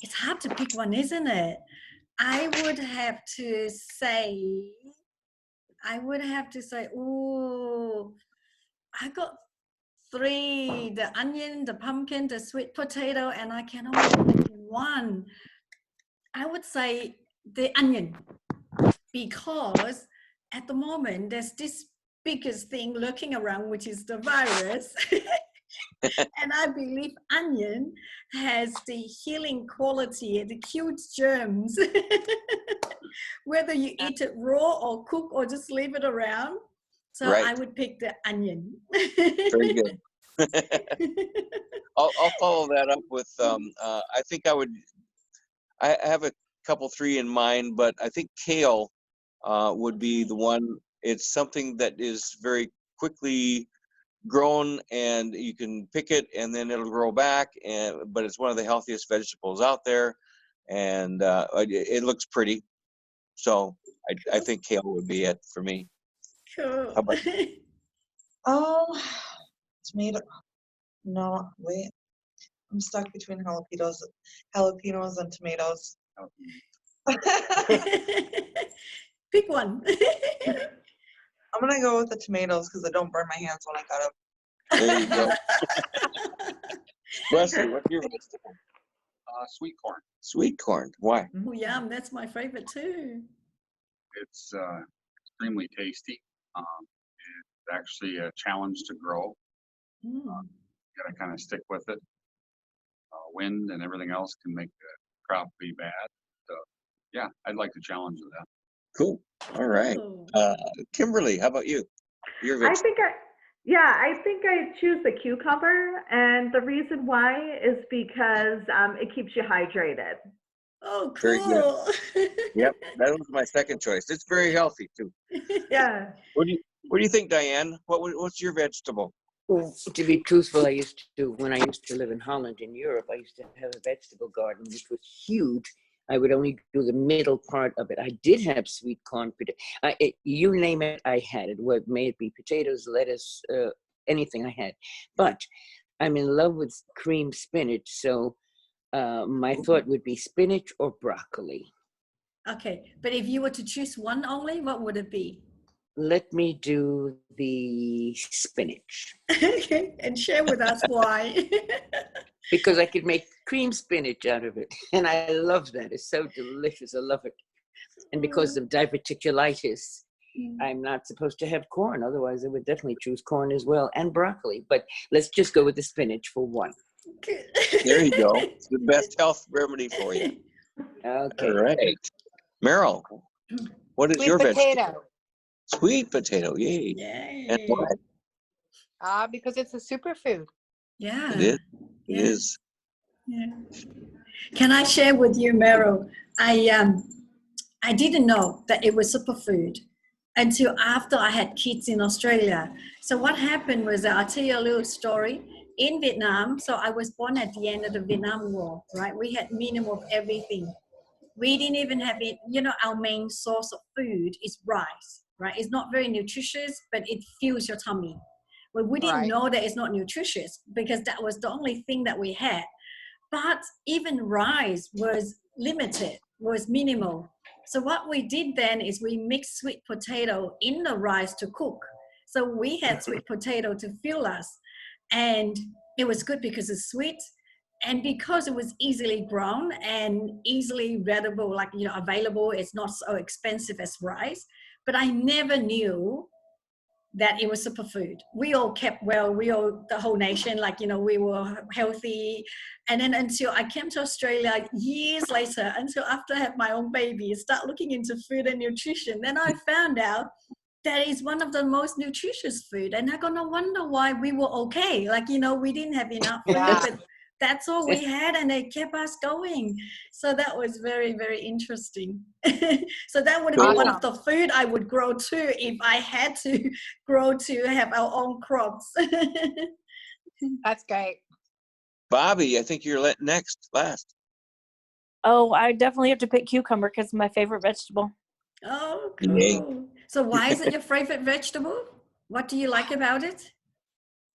it's hard to pick one, isn't it? I would have to say, oh, I got three, the onion, the pumpkin, the sweet potato, and I can only pick one. I would say the onion, because at the moment, there's this biggest thing lurking around, which is the virus. And I believe onion has the healing quality, the kills germs. Whether you eat it raw or cook or just leave it around. So Right. I would pick the onion. Very good. I'll follow that up with, I think I have a couple, three in mind, but I think kale would be the one. It's something that is very quickly grown and you can pick it and then it'll grow back, but it's one of the healthiest vegetables out there, and it looks pretty. So I think kale would be it for me. Cool. How about you? Tomato. No, wait. I'm stuck between jalapenos and tomatoes. Pick one. I'm gonna go with the tomatoes because I don't burn my hands when I cut them. There you go. Wesley, what's your vegetable? Sweet corn. Sweet corn. Why? Oh, yum. That's my favorite too. It's extremely tasty. It's actually a challenge to grow. Mm. You gotta kind of stick with it. Wind and everything else can make the crop be bad. So yeah, I'd like to challenge that. Cool. All right. Oh. Kimberly, how about you? Your I vegetable. think I choose the cucumber, and the reason why is because it keeps you hydrated. Oh, Very good. cool. Yep, that was my second choice. It's very healthy too. Yeah. What do you think, Diane? What's your vegetable? Well, to be truthful, when I used to live in Holland in Europe, I used to have a vegetable garden, which was huge. I would only do the middle part of it. I did have sweet corn, you name it, I had it. May it be potatoes, lettuce, anything I had. But I'm in love with cream spinach, so my thought would be spinach or broccoli. Okay, but if you were to choose one only, what would it be? Let me do the spinach. Okay, and share with us why. Because I could make cream spinach out of it. And I love that. It's so delicious. I love it. And because of diverticulitis, I'm not supposed to have corn. Otherwise, I would definitely choose corn as well, and broccoli. But let's just go with the spinach for one. There you go. It's the best health remedy for you. Okay. All right. Meryl, what is sweet your vegetable? potato. Sweet potato. Yay. Yay. And why? Because it's a superfood. Yeah. It is. It Yeah. is. Yeah. Can I share with you, Meryl? I didn't know that it was superfood until after I had kids in Australia. So what happened was, I'll tell you a little story. In Vietnam, so I was born at the end of the Vietnam War, right? We had minimum of everything. We didn't even have it, our main source of food is rice, right? It's not very nutritious, but it fills your tummy. Well, we didn't Right. know that it's not nutritious because that was the only thing that we had. But even rice was limited, was minimal. So what we did then is we mixed sweet potato in the rice to cook. So we had sweet potato to fill us. And it was good because it's sweet. And because it was easily grown and easily readable, like, you know, available, it's not so expensive as rice. But I never knew that it was superfood. We all kept well, the whole nation, like, you know, we were healthy. And then until I came to Australia years later, until after I had my own baby, start looking into food and nutrition, then I found out that is one of the most nutritious food. And I go, no wonder why we were okay. Like, you know, we didn't have enough food, but that's all we had, and it kept us going. So that was very, very interesting. So that would have been one of the food I would grow too if I had to grow to have our own crops. That's great. Bobby, I think you're last. Oh, I definitely have to pick cucumber because it's my favorite vegetable. Oh, cool. So why is it your favorite vegetable? What do you like about it?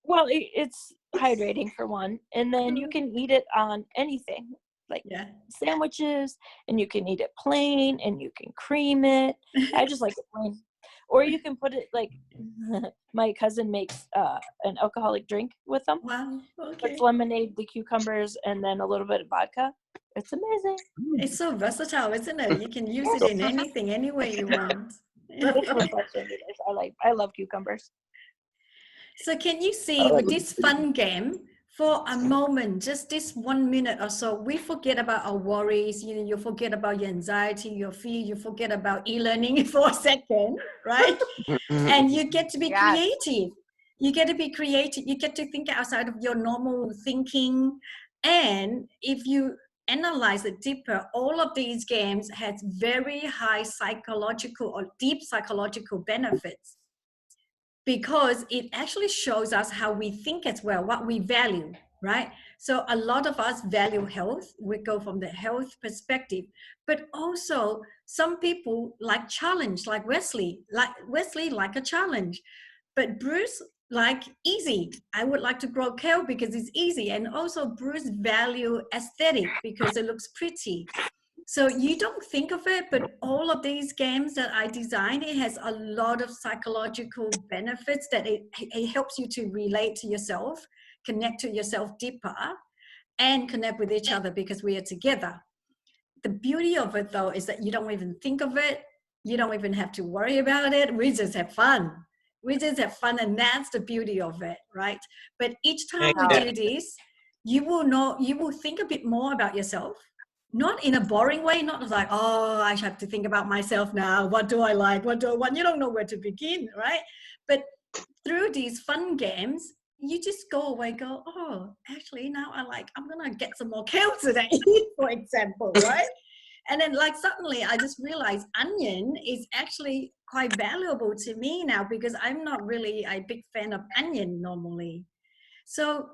Well, it's hydrating for one, and then you can eat it on anything, like sandwiches, and you can eat it plain, and you can cream it. I just like it plain. Or you can put it, like, my cousin makes an alcoholic drink with them. Wow, okay. It's lemonade, the cucumbers, and then a little bit of vodka. It's amazing. It's so versatile, isn't it? You can use it in anything, any way you want. It's refreshing. I love cucumbers. So can you see with this fun game, for a moment, just this 1 minute or so, we forget about our worries, you know, you forget about your anxiety, your fear, you forget about e-learning for a second, right? And you get to be creative. You get to be creative. You get to think outside of your normal thinking. And if you analyze it deeper, all of these games has very high psychological or deep psychological benefits, because it actually shows us how we think as well, what we value, right? So a lot of us value health. We go from the health perspective, but also some people like challenge, like Wesley like a challenge, but Bruce like easy. I would like to grow kale because it's easy. And also Bruce value aesthetic because it looks pretty. So you don't think of it, but all of these games that I designed, it has a lot of psychological benefits that it helps you to relate to yourself, connect to yourself deeper, and connect with each other because we are together. The beauty of it, though, is that you don't even think of it. You don't even have to worry about it. We just have fun. We just have fun, and that's the beauty of it, right? But each time we do this, you will think a bit more about yourself. Not in a boring way, not like, oh, I have to think about myself now. What do I like? What do I want? You don't know where to begin, right? But through these fun games, you just go away, go, oh, actually, now I'm going to get some more kale today, for example, right? And then like suddenly I just realized onion is actually quite valuable to me now, because I'm not really a big fan of onion normally. So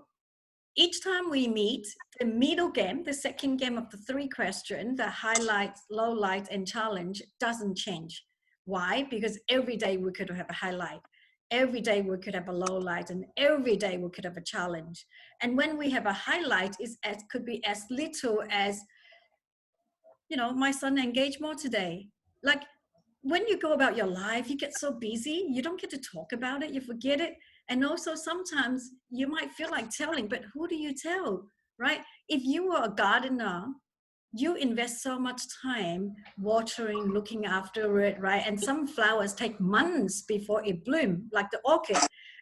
each time we meet, the middle game, the second game of the 3 questions, the highlights, lowlights, and challenge doesn't change. Why? Because every day we could have a highlight. Every day we could have a low light, and every day we could have a challenge. And when we have a highlight, could be as little as, you know, my son engaged more today. Like when you go about your life, you get so busy, you don't get to talk about it, you forget it. And also sometimes you might feel like telling, but who do you tell, right? If you were a gardener, you invest so much time watering, looking after it, right? And some flowers take months before it blooms, like the orchid.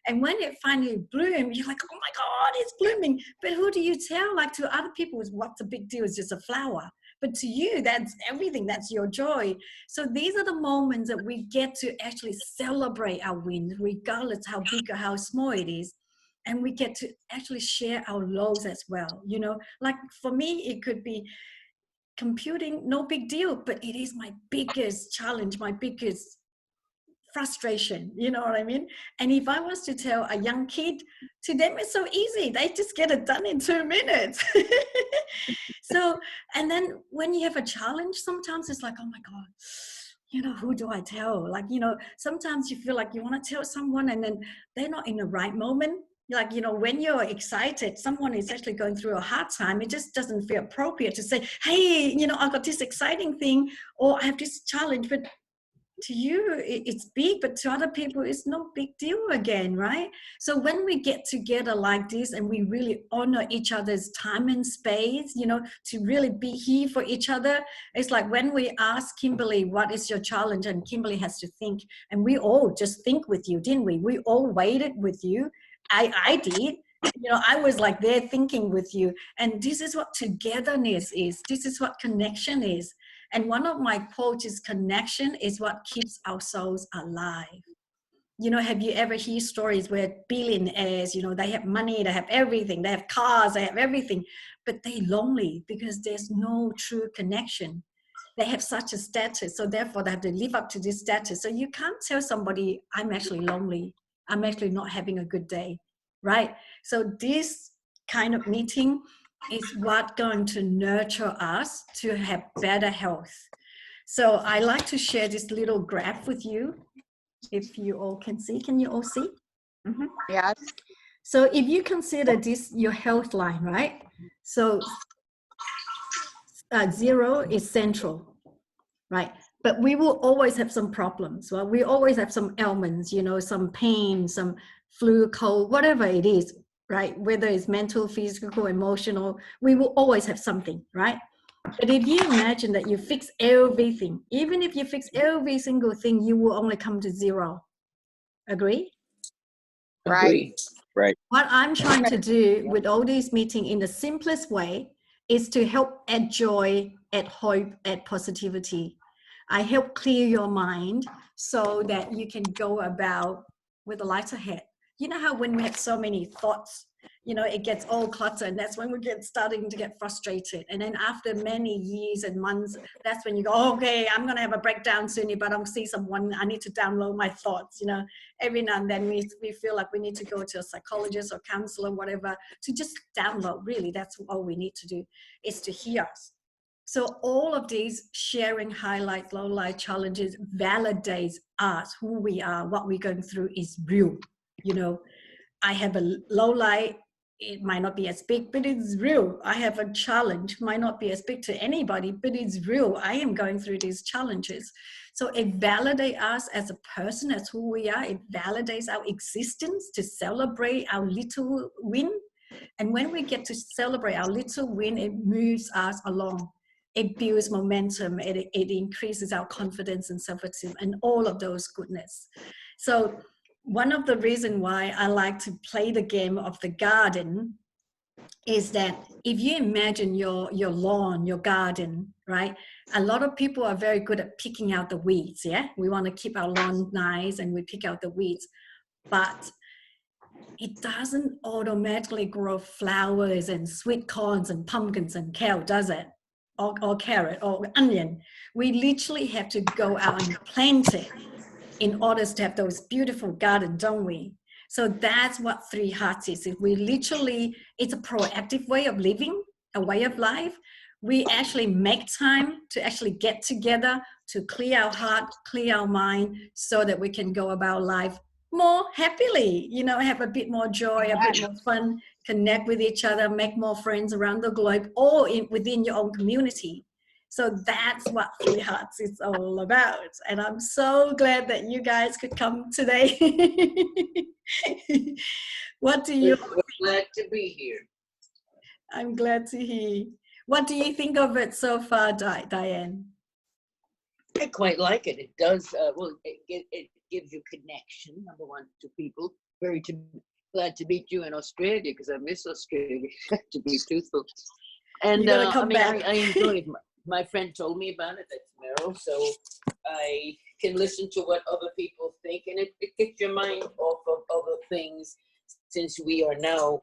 And when it finally blooms, you're like, oh my God, it's blooming. But who do you tell? Like to other people, what's the big deal? It's just a flower. But to you, that's everything. That's your joy. So these are the moments that we get to actually celebrate our wins, regardless how big or how small it is. And we get to actually share our lows as well. You know, like for me, it could be computing, no big deal, but it is my biggest challenge, my biggest frustration, you know what I mean? And if I was to tell a young kid, to them it's so easy, they just get it done in 2 minutes. So, and then when you have a challenge, sometimes it's like, oh my God, you know, who do I tell? Like, you know, sometimes you feel like you want to tell someone and then they're not in the right moment. Like, you know, when you're excited, someone is actually going through a hard time, it just doesn't feel appropriate to say, hey, you know, I got this exciting thing, or I have this challenge, but to you it's big, but to other people it's no big deal again, right? So when we get together like this and we really honor each other's time and space, you know, to really be here for each other, it's like when we ask Kimberly, what is your challenge? And Kimberly has to think, and we all just think with you, didn't we? We all waited with you. I did. You know, I was like there thinking with you. And this is what togetherness is. This is what connection is. And one of my quotes is, connection is what keeps our souls alive. You know, have you ever heard stories where billionaires, you know, they have money, they have everything, they have cars, they have everything, but they're lonely because there's no true connection. They have such a status, so therefore they have to live up to this status. So you can't tell somebody, I'm actually lonely, I'm actually not having a good day, right? So this kind of meeting is what going to nurture us to have better health. So I like to share this little graph with you, if you all can see. Can you all see? Mm-hmm. Yes. So if you consider this your health line, right? So 0 is central, right? But we will always have some problems. Well, we always have some ailments, you know, some pain, some flu, cold, whatever it is, right? Whether it's mental, physical, emotional, we will always have something, right? But if you imagine that you fix everything, even if you fix every single thing, you will only come to 0. Agree? Right. Agree. Right. What I'm trying to do with all these meetings in the simplest way is to help add joy, add hope, add positivity. I help clear your mind so that you can go about with a lighter head. You know how when we have so many thoughts, you know, it gets all cluttered, and that's when we get starting to get frustrated. And then after many years and months, that's when you go, oh, okay, I'm going to have a breakdown soon, but I'll see someone, I need to download my thoughts. You know, every now and then we feel like we need to go to a psychologist or counselor, whatever, to just download. Really, that's all we need to do, is to hear us. So all of these sharing highlights, low light challenges validates us, who we are, what we're going through is real. You know, I have a low light, it might not be as big, but it's real. I have a challenge, might not be as big to anybody, but it's real. I am going through these challenges. So it validates us as a person, as who we are. It validates our existence, to celebrate our little win. And when we get to celebrate our little win, it moves us along. It builds momentum. It increases our confidence and self-esteem and all of those goodness. So one of the reasons why I like to play the game of the garden is that if you imagine your lawn, your garden, right? A lot of people are very good at picking out the weeds, yeah? We want to keep our lawn nice and we pick out the weeds. But it doesn't automatically grow flowers and sweet corns and pumpkins and kale, does it? Or carrot or onion. We literally have to go out and plant it in order to have those beautiful gardens, don't we? So that's what 3Hearts is. We literally, it's a proactive way of living, a way of life. We actually make time to actually get together to clear our heart, clear our mind, so that we can go about life more happily, you know, have a bit more joy, a bit more fun, connect with each other, make more friends around the globe, or within your own community. So that's what 3Hearts is all about. And I'm so glad that you guys could come today. What do you? We're glad to be here. I'm glad to hear. What do you think of it so far, Diane? I quite like it. It does, well, it gives you connection, number one, to people. Glad to meet you in Australia, because I miss Australia, to be truthful. And I mean, I enjoyed my friend told me about it, that's Meryl, so I can listen to what other people think, and it gets your mind off of other things, since we are now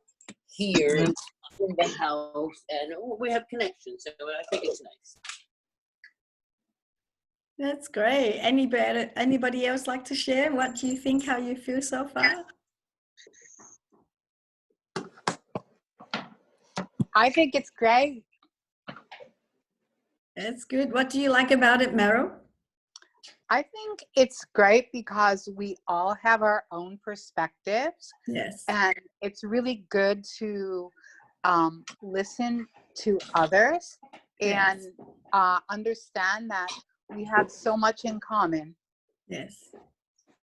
here in the house, and we have connections, so I think it's nice. That's great. Anybody else like to share? What do you think, how you feel so far? I think it's great. That's good. What do you like about it, Meryl? I think it's great because we all have our own perspectives. Yes. And it's really good to listen to others and understand that we have so much in common. Yes.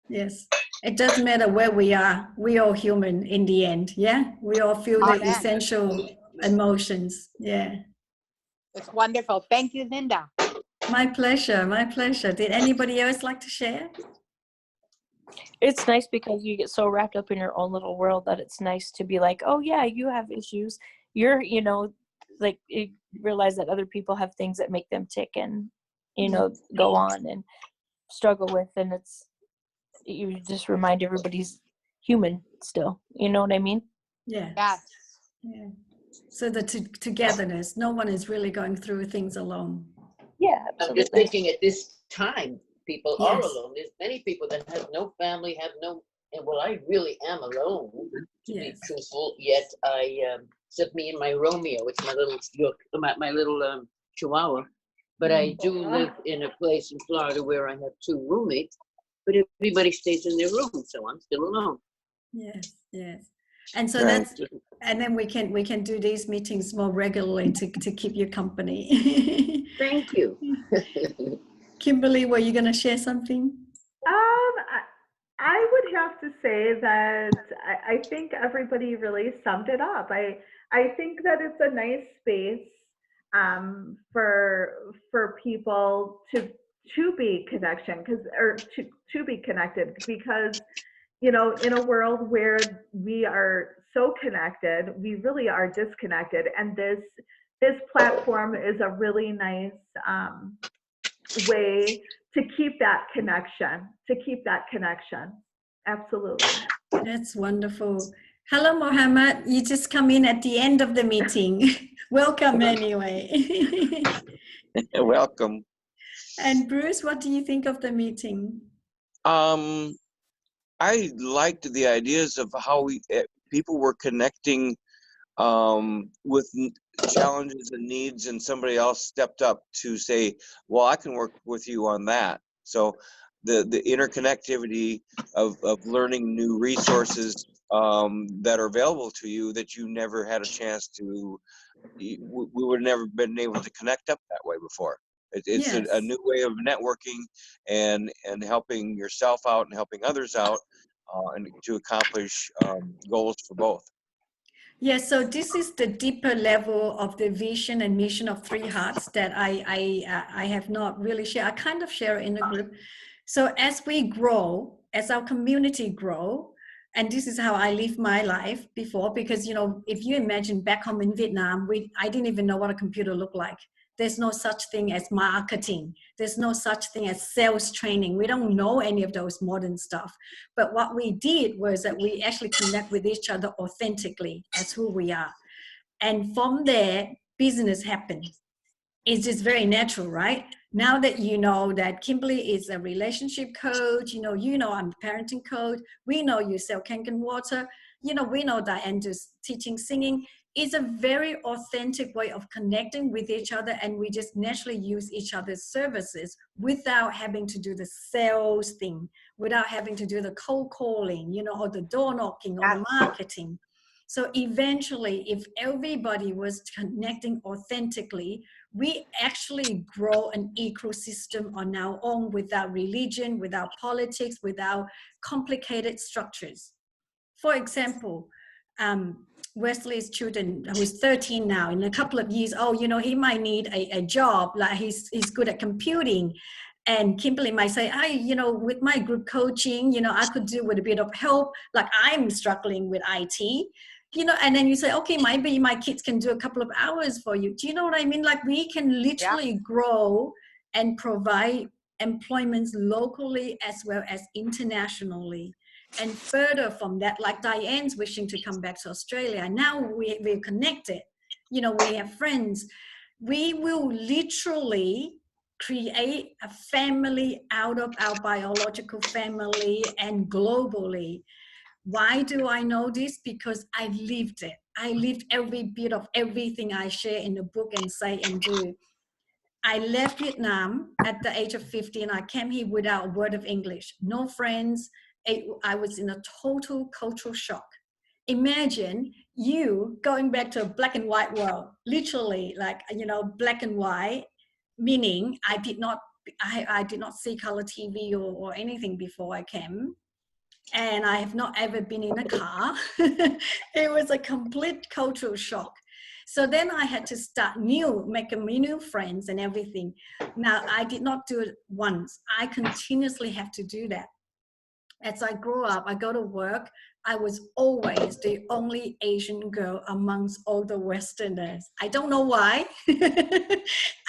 Yes. It doesn't matter where we are. We all human in the end. Yeah. We all feel the Amen. essential emotions. Yeah. It's wonderful. Thank you, Linda. My pleasure. My pleasure. Did anybody else like to share? It's nice because you get so wrapped up in your own little world that it's nice to be like, oh yeah, you have issues. You're, like you realize that other people have things that make them tick and, go on and struggle with. And you just remind everybody's human still. You know what I mean? Yeah. Yes. Yeah. So the togetherness, no one is really going through things alone. Yeah, I'm just thinking at this time, people are Yes. alone. There's many people that have no family, and well, I really am alone, to be Yes. truthful. Yet except me and my Romeo, it's my little my little Chihuahua. But I do live in a place in Florida where I have 2 roommates, but everybody stays in their room, so I'm still alone. Yes. Yes. And so Right. and then we can do these meetings more regularly to keep you company. Thank you. Kimberly, were you going to share something? I would have to say that I think everybody really summed it up. I think that it's a nice space for people to be to be connected, because in a world where we are so connected, we really are disconnected, and this platform is a really nice way to keep that connection, Absolutely. That's wonderful. Hello, Mohammed. You just come in at the end of the meeting. Welcome anyway. Welcome. And Bruce, what do you think of the meeting? I liked the ideas of how people were connecting with challenges and needs, and somebody else stepped up to say, well, I can work with you on that. So the interconnectivity of learning new resources that are available to you that you never had a chance to, we would have never been able to connect up that way before. It's Yes. a new way of networking and helping yourself out and helping others out, and to accomplish goals for both. Yes, so this is the deeper level of the vision and mission of 3Hearts that I have not really shared. I kind of share in the group. So as we grow, as our community grow, and this is how I live my life before, because if you imagine back home in Vietnam, I didn't even know what a computer looked like. There's no such thing as marketing. There's no such thing as sales training. We don't know any of those modern stuff. But what we did was that we actually connect with each other authentically as who we are. And from there, business happens. It's just very natural, right? Now that you know that Kimberly is a relationship coach, I'm a parenting coach, we know you sell Kangen water, we know Diane does teaching singing. It's a very authentic way of connecting with each other, and we just naturally use each other's services without having to do the sales thing, without having to do the cold calling, or the door knocking or the marketing. So eventually, if everybody was connecting authentically, we actually grow an ecosystem on our own without religion, without politics, without complicated structures. For example, Wesley's children, who's 13 now, in a couple of years, he might need a job, like he's good at computing. And Kimberly might say, with my group coaching, I could do with a bit of help, like I'm struggling with IT. And then you say, okay, maybe my kids can do a couple of hours for you. Do you know what I mean? Like we can literally grow and provide employments locally as well as internationally. And further from that, like Diane's wishing to come back to Australia. Now we're connected. We have friends. We will literally create a family out of our biological family and globally. Why do I know this? Because I lived it. I lived every bit of everything I share in the book and say and do. I left Vietnam at the age of 15. I came here without a word of English, no friends. I was in a total cultural shock. Imagine you going back to a black and white world, literally like, black and white, meaning I did not I did not see color TV or anything before I came. And I have not ever been in a car. It was a complete cultural shock. So then I had to start new, make a new friends and everything. Now, I did not do it once. I continuously have to do that. As I grew up, I go to work, I was always the only Asian girl amongst all the Westerners. I don't know why.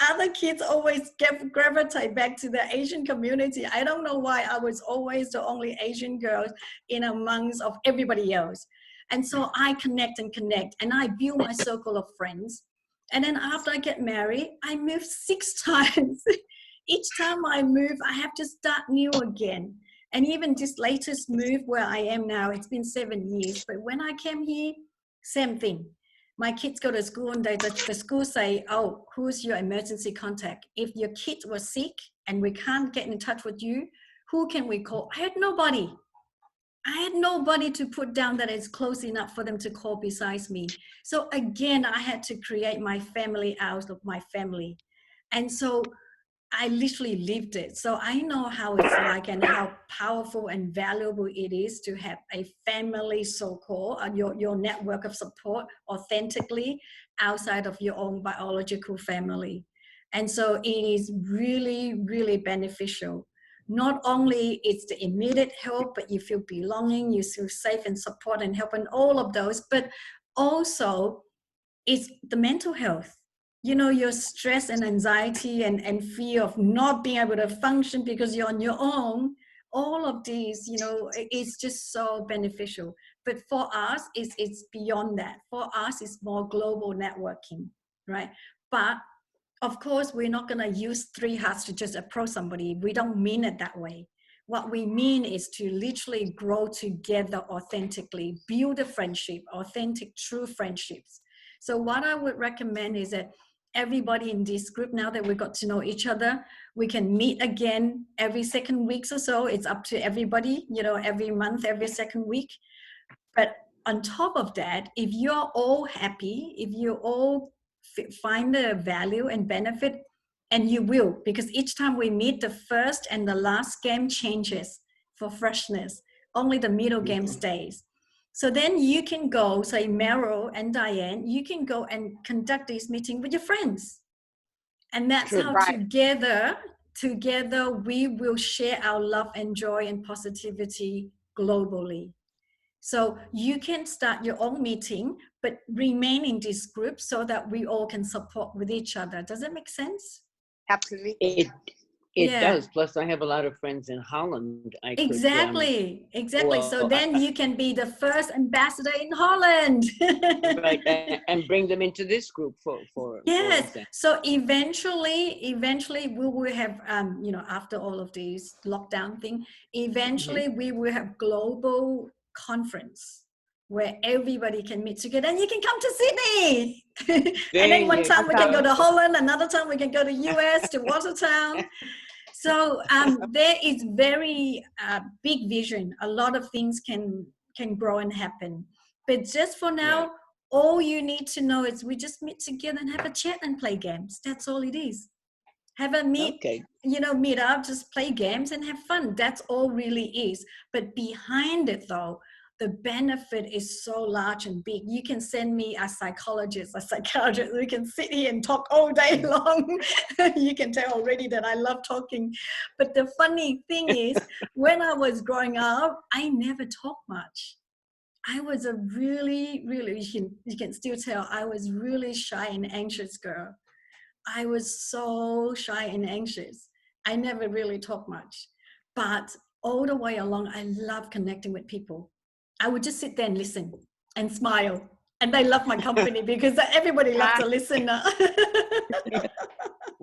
Other kids always gravitate back to the Asian community. I don't know why I was always the only Asian girl in amongst of everybody else. And so I connect and I build my circle of friends. And then after I get married, I moved 6 times. Each time I move, I have to start new again. And even this latest move where I am now, it's been 7 years. But when I came here, same thing. My kids go to school and the school say, oh, who's your emergency contact? If your kid was sick and we can't get in touch with you, who can we call? I had nobody. I had nobody to put down that is close enough for them to call besides me. So again, I had to create my family out of my family. And so I literally lived it. So I know how it's like and how powerful and valuable it is to have a family, so-called, your network of support authentically outside of your own biological family. And so it is really, really beneficial. Not only it's the immediate help, but you feel belonging, you feel safe and support and help and all of those, but also it's the mental health. You know, your stress and anxiety and fear of not being able to function because you're on your own, all of these, you know, it's just so beneficial. But for us, it's beyond that. For us, it's more global networking, right? But of course, we're not going to use 3Hearts to just approach somebody. We don't mean it that way. What we mean is to literally grow together authentically, build a friendship, authentic, true friendships. So what I would recommend is that everybody in this group, now that we got to know each other, we can meet again every 2 weeks or so. It's up to everybody, you know, every month, every 2nd week. But on top of that, if you're all happy, if you all find the value and benefit, and you will, because each time we meet, the first and the last game changes for freshness. Only the middle game stays. So then you can go, say Meryl and Diane, you can go and conduct this meeting with your friends. And that's how together we will share our love and joy and positivity globally. So you can start your own meeting, but remain in this group so that we all can support with each other. Does that make sense? Absolutely. It does. Plus, I have a lot of friends in Holland. Exactly. Well, so then you can be the first ambassador in Holland. Right, and bring them into this group for yes. So eventually we will have, you know, after all of these lockdown thing, eventually we will have global conference where everybody can meet together and you can come to Sydney. And then one time we can go to Holland, another time we can go to US, to Watertown. So there is very big vision. A lot of things can grow and happen. But just for now, all you need to know is we just meet together and have a chat and play games. That's all it is. Have a meet up, just play games and have fun. That's all really is. But behind it though, the benefit is so large and big. You can send me a psychologist, a psychiatrist. We can sit here and talk all day long. You can tell already that I love talking. But the funny thing is, when I was growing up, I never talked much. I was a really, you can still tell, I was really shy and anxious girl. I was so shy and anxious. I never really talked much. But all the way along, I love connecting with people. I would just sit there and listen and smile. And they love my company because everybody loves to listen.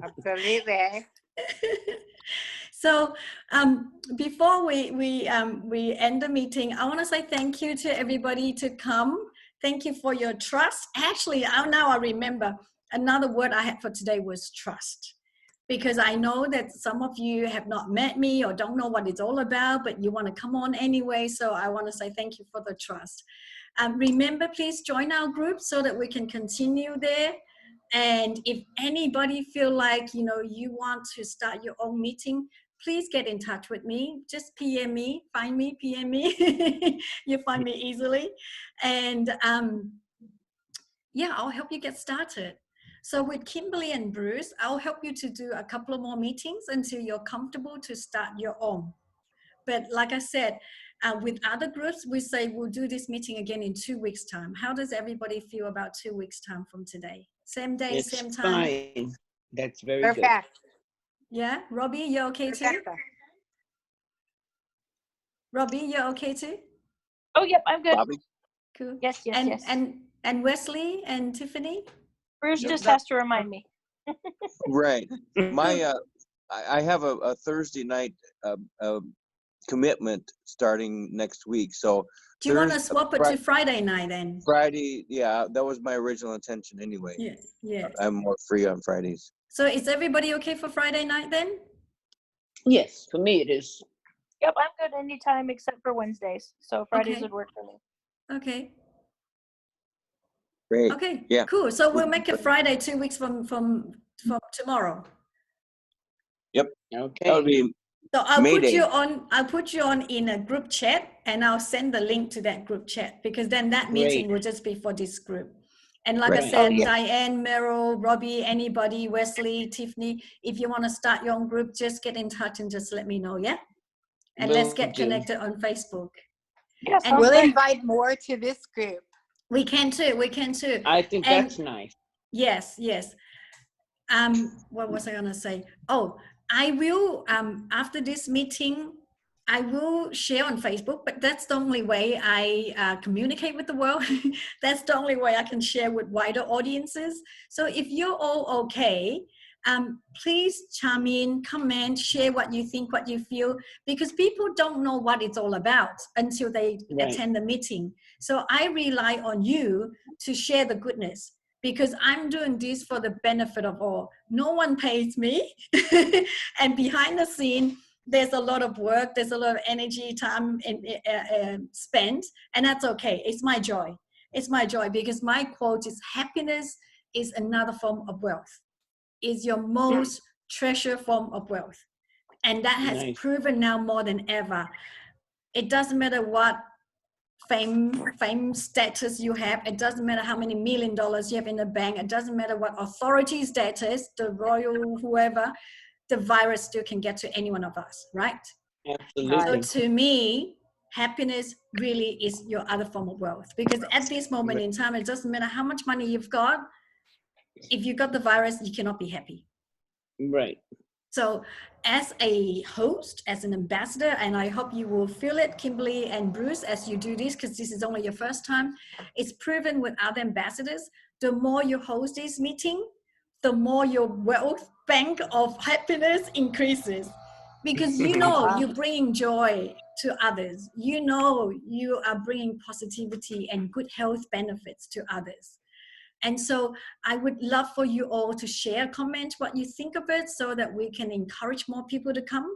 Absolutely. So before we end the meeting, I want to say thank you to everybody to come. Thank you for your trust. Actually, now I remember another word I had for today was trust. Because I know that some of you have not met me or don't know what it's all about, but you want to come on anyway. So I want to say thank you for the trust. Remember, please join our group so that we can continue there. And if anybody feel like, you know, you want to start your own meeting, please get in touch with me. Just PM me, find me, PM me. You find me easily. And yeah, I'll help you get started. So with Kimberly and Bruce, I'll help you to do a couple of more meetings until you're comfortable to start your own. But like I said, with other groups, we say we'll do this meeting again in 2 weeks' time. How does everybody feel about 2 weeks' time from today? Same day, It's same time? fine. That's very good. Perfect. Yeah? Robbie, you okay too? Perfect. Robbie, you okay too? Oh, yep, I'm good. Bobby? Cool. Yes, yes, yes. And Wesley and Tiffany? Bruce Yep. just has to remind me. Right. My, I have a Thursday night commitment starting next week. So Do you want to swap it to Friday night then? Friday, yeah, that was my original intention anyway. Yeah, yeah. I'm more free on Fridays. So is everybody okay for Friday night then? Yes, for me it is. Yep, I'm good anytime except for Wednesdays. So Fridays Okay. would work for me. Okay. Great. Okay. Yeah. Cool. So we'll make it Friday 2 weeks from tomorrow. Yep. Okay. That would be So I'll Mayday. put you on in a group chat, and I'll send the link to that group chat, because then that meeting will just be for this group. And like I Right. said, Oh, yeah. Diane, Meryl, Robbie, anybody, Wesley, Tiffany, if you want to start your own group, just get in touch and just let me know, yeah? And let's Will get do. connected on Facebook. Yeah, And We'll great. invite more to this group. We can too, we can too. I think And that's nice. yes, yes. What was I gonna say? Oh, I will, after this meeting, I will share on Facebook, but that's the only way I communicate with the world. That's the only way I can share with wider audiences. So if you're all okay, please chime in, comment, share what you think, what you feel, because people don't know what it's all about until they attend the meeting. So I rely on you to share the goodness, because I'm doing this for the benefit of all. No one pays me. And behind the scene, there's a lot of work, there's a lot of energy, time spent, and that's okay. It's my joy. It's my joy, because my quote is, happiness is another form of wealth. Is your most treasured form of wealth. And that has proven now more than ever. It doesn't matter what fame status you have. It doesn't matter how many $1 million you have in the bank. It doesn't matter what authority status, the royal, whoever, the virus still can get to any one of us, right? Absolutely. So to me, happiness really is your other form of wealth, because at this moment in time, it doesn't matter how much money you've got. If you got the virus, you cannot be happy. Right. So as a host, as an ambassador, and I hope you will feel it, Kimberly and Bruce, as you do this, because this is only your first time, it's proven with other ambassadors, the more you host this meeting, the more your wealth bank of happiness increases. Because you know you're bringing joy to others. You know you are bringing positivity and good health benefits to others. And so I would love for you all to share, comment what you think of it, so that we can encourage more people to come.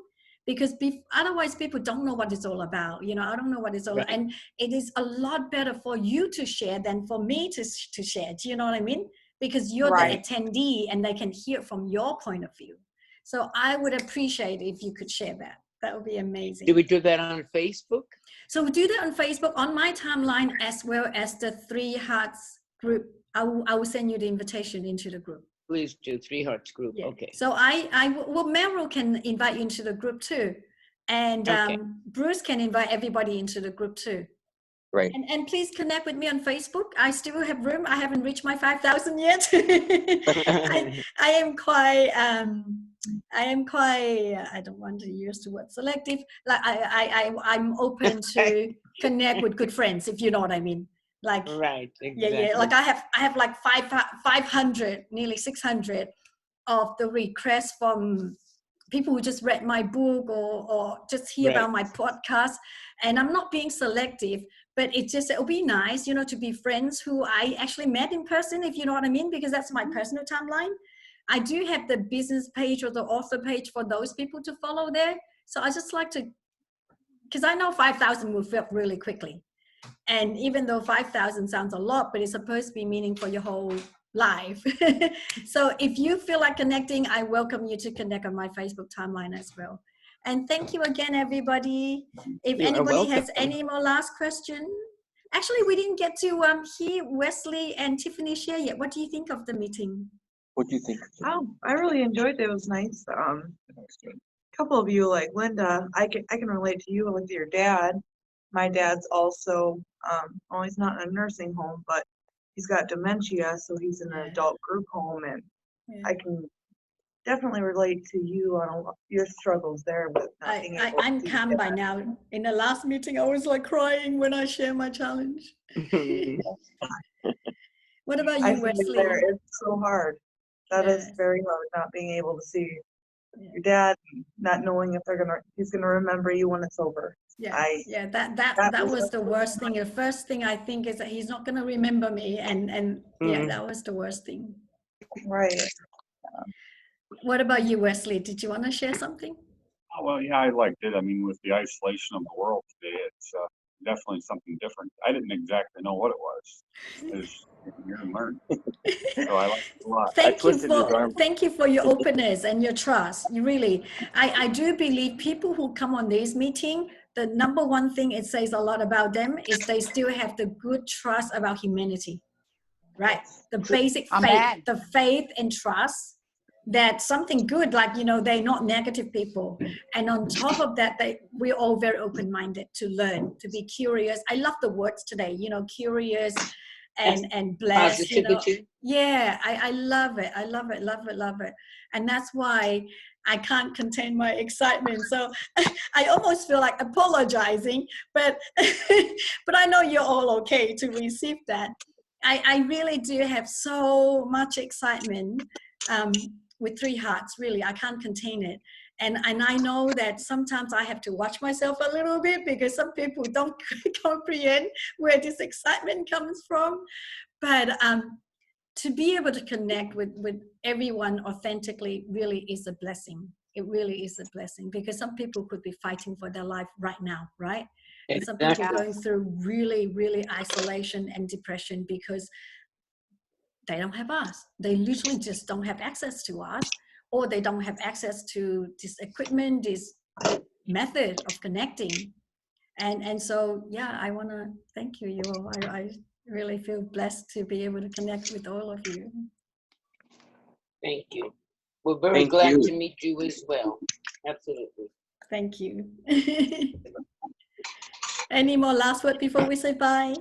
Because otherwise people don't know what it's all about. You know, I don't know what it's all about. And it is a lot better for you to share than for me to share. Do you know what I mean? Because you're the attendee and they can hear from your point of view. So I would appreciate if you could share that. That would be amazing. Do we do that on Facebook? So we do that on Facebook, on my timeline, as well as the 3Hearts group. I will send you the invitation into the group. Please do. 3Hearts group. Yeah. Okay. So Meryl can invite you into the group too. And Bruce can invite everybody into the group too. Right. And please connect with me on Facebook. I still have room. I haven't reached my 5,000 yet. I am quite, I don't want to use the word selective. Like I'm open to connect with good friends, if you know what I mean. Like, exactly. Yeah. Like I have like 500, nearly 600 of the requests from people who just read my book or just hear about my podcast. And I'm not being selective, but it'll be nice, you know, to be friends who I actually met in person, if you know what I mean, because that's my personal timeline. I do have the business page or the author page for those people to follow there. So I just like to, because I know 5,000 will fill up really quickly. And even though 5,000 sounds a lot, but it's supposed to be meaning for your whole live. So if you feel like connecting, I welcome you to connect on my Facebook timeline as well. And thank you again, everybody. If You are anybody has welcome. any more last question. Actually, we didn't get to hear Wesley and Tiffany share yet. What do you think of the meeting? What do you think? Oh, I really enjoyed it. It was nice. A couple of you, like Linda, I can relate to you with your dad. My dad's also, well, he's not in a nursing home, but he's got dementia, so he's in an adult group home, and I can definitely relate to you on your struggles there with not being able I'm to calm by now. In the last meeting, I was like crying when I share my challenge. What about I you, feel Wesley? there, it's so hard. That is very hard, not being able to see your dad, and not knowing if he's gonna remember you when it's over. Yeah, that was the worst thing. The first thing I think is that he's not going to remember me, and yeah, that was the worst thing. Right. What about you, Wesley? Did you want to share something? Oh, well, yeah, I liked it. I mean, with the isolation of the world today, it's definitely something different. I didn't exactly know what it was. As you and learn. So I liked it a lot. Thank you for your openness and your trust. You really, I do believe people who come on this meeting, the number one thing it says a lot about them is they still have the good trust about humanity, right? The basic faith, the faith and trust that something good, like, you know, they're not negative people. And on top of that, we're all very open-minded to learn, to be curious. I love the words today, you know, curious and blessed, you know. Yeah, I love it. I love it, love it, love it. And that's why I can't contain my excitement. So I almost feel like apologizing, but but I know you're all okay to receive that. I really do have so much excitement with 3Hearts. Really, I can't contain it. And I know that sometimes I have to watch myself a little bit because some people don't comprehend where this excitement comes from. But to be able to connect with everyone authentically really is a blessing. It really is a blessing, because some people could be fighting for their life right now, right? And some people going through really, really isolation and depression because they don't have us. They literally just don't have access to us, or they don't have access to this equipment, this method of connecting. And so, yeah, I want to thank you. I really feel blessed to be able to connect with all of you. Thank you. We're very glad to meet you as well. Absolutely. Thank you. Any more last word before we say bye?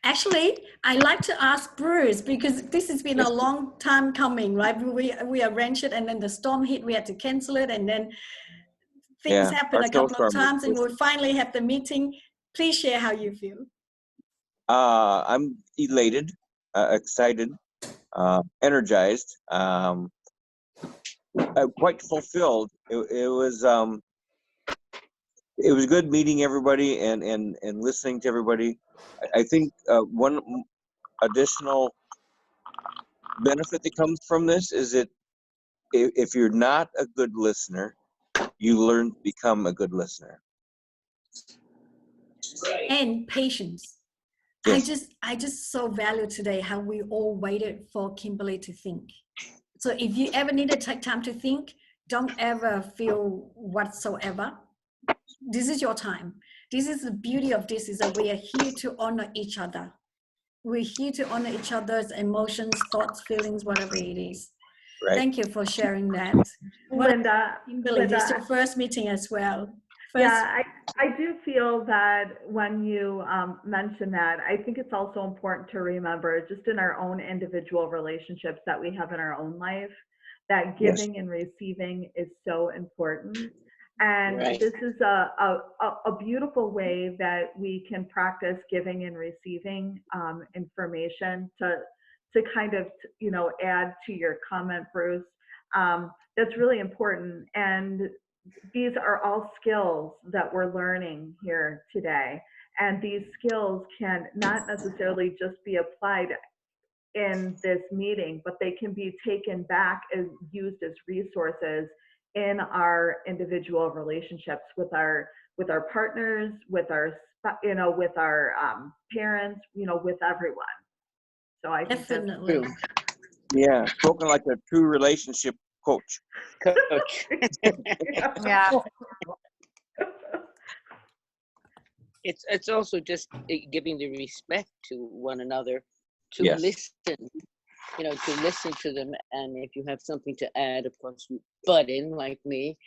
Actually, I like to ask Bruce, because this has been a long time coming, right? We arranged it, and then the storm hit, we had to cancel it, and then things happened a couple of times, and we finally have the meeting. Please share how you feel. I'm elated, excited, energized, quite fulfilled. It was good meeting everybody and listening to everybody. I think one additional benefit that comes from this is that if you're not a good listener, you learn to become a good listener. And patience. Yes. I just so value today how we all waited for Kimberly to think. So if you ever need to take time to think, don't ever feel whatsoever. This is your time. This is the beauty of this, is that we are here to honor each other. We're here to honor each other's emotions, thoughts, feelings, whatever it is. Right. Thank you for sharing that. Linda, Kimberly, this is your first meeting as well. Yeah, I do feel that when you mention that, I think it's also important to remember, just in our own individual relationships that we have in our own life, that giving and receiving is so important. And this is a beautiful way that we can practice giving and receiving information to kind of, you know, add to your comment, Bruce. That's really important. And these are all skills that we're learning here today. And these skills can not necessarily just be applied in this meeting, but they can be taken back and used as resources in our individual relationships with our partners, with our, you know, with our parents, you know, with everyone. So I think Definitely. True. Yeah, spoken like a true relationship coach. Coach. Yeah. It's also just giving the respect to one another, to Yes. listen, to listen to them, and if you have something to add, of course, you butt in like me,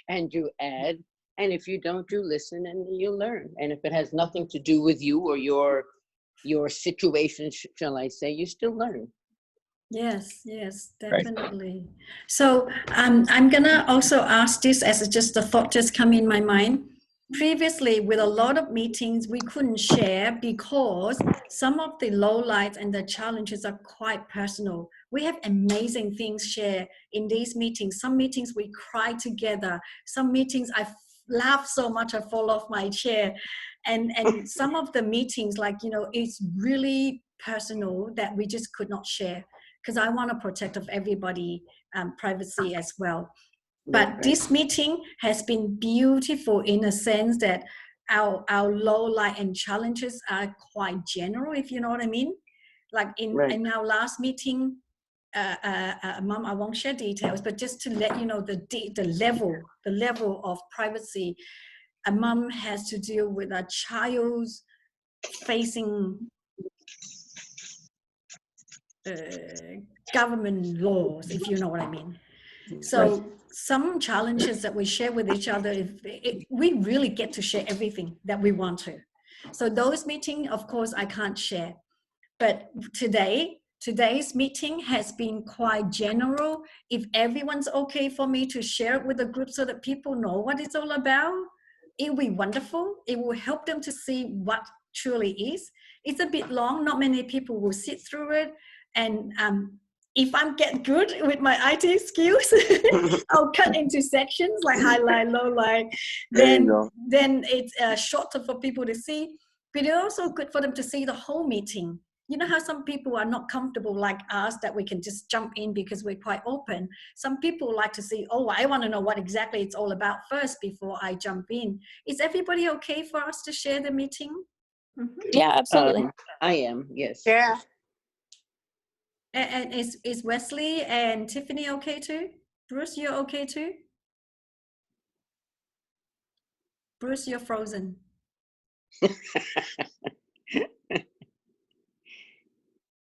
and you add, and if you don't, you listen and you learn, and if it has nothing to do with you or your situation, shall I say, you still learn. Yes, yes, Right. definitely. So I'm gonna also ask this as just a thought just come in my mind. Previously, with a lot of meetings, we couldn't share because some of the lowlights and the challenges are quite personal. We have amazing things share in these meetings. Some meetings we cry together. Some meetings I laugh so much I fall off my chair. And some of the meetings, like, it's really personal that we just could not share, because I want to protect of everybody privacy as well. But Right. this meeting has been beautiful in a sense that our low light and challenges are quite general, if you know what I mean. Like in our last meeting, Mom, I won't share details, but just to let you know the level of privacy a mom has to deal with a child's facing government laws, if you know what I mean. So some challenges that we share with each other, we really get to share everything that we want to. So those meetings, of course, I can't share. But today's meeting has been quite general. If everyone's okay for me to share it with the group so that people know what it's all about, it will be wonderful. It will help them to see what truly is. It's a bit long. Not many people will sit through it. And if I'm get good with my IT skills, I'll cut into sections like highlight, low light. Then it's shorter for people to see. But it's also good for them to see the whole meeting. You know how some people are not comfortable like us, that we can just jump in because we're quite open. Some people like to see, oh, I want to know what exactly it's all about first before I jump in. Is everybody okay for us to share the meeting? Mm-hmm. Yeah, absolutely. I am, yes. Yeah. And is Wesley and Tiffany okay too? Bruce, you're okay too? Bruce, you're frozen.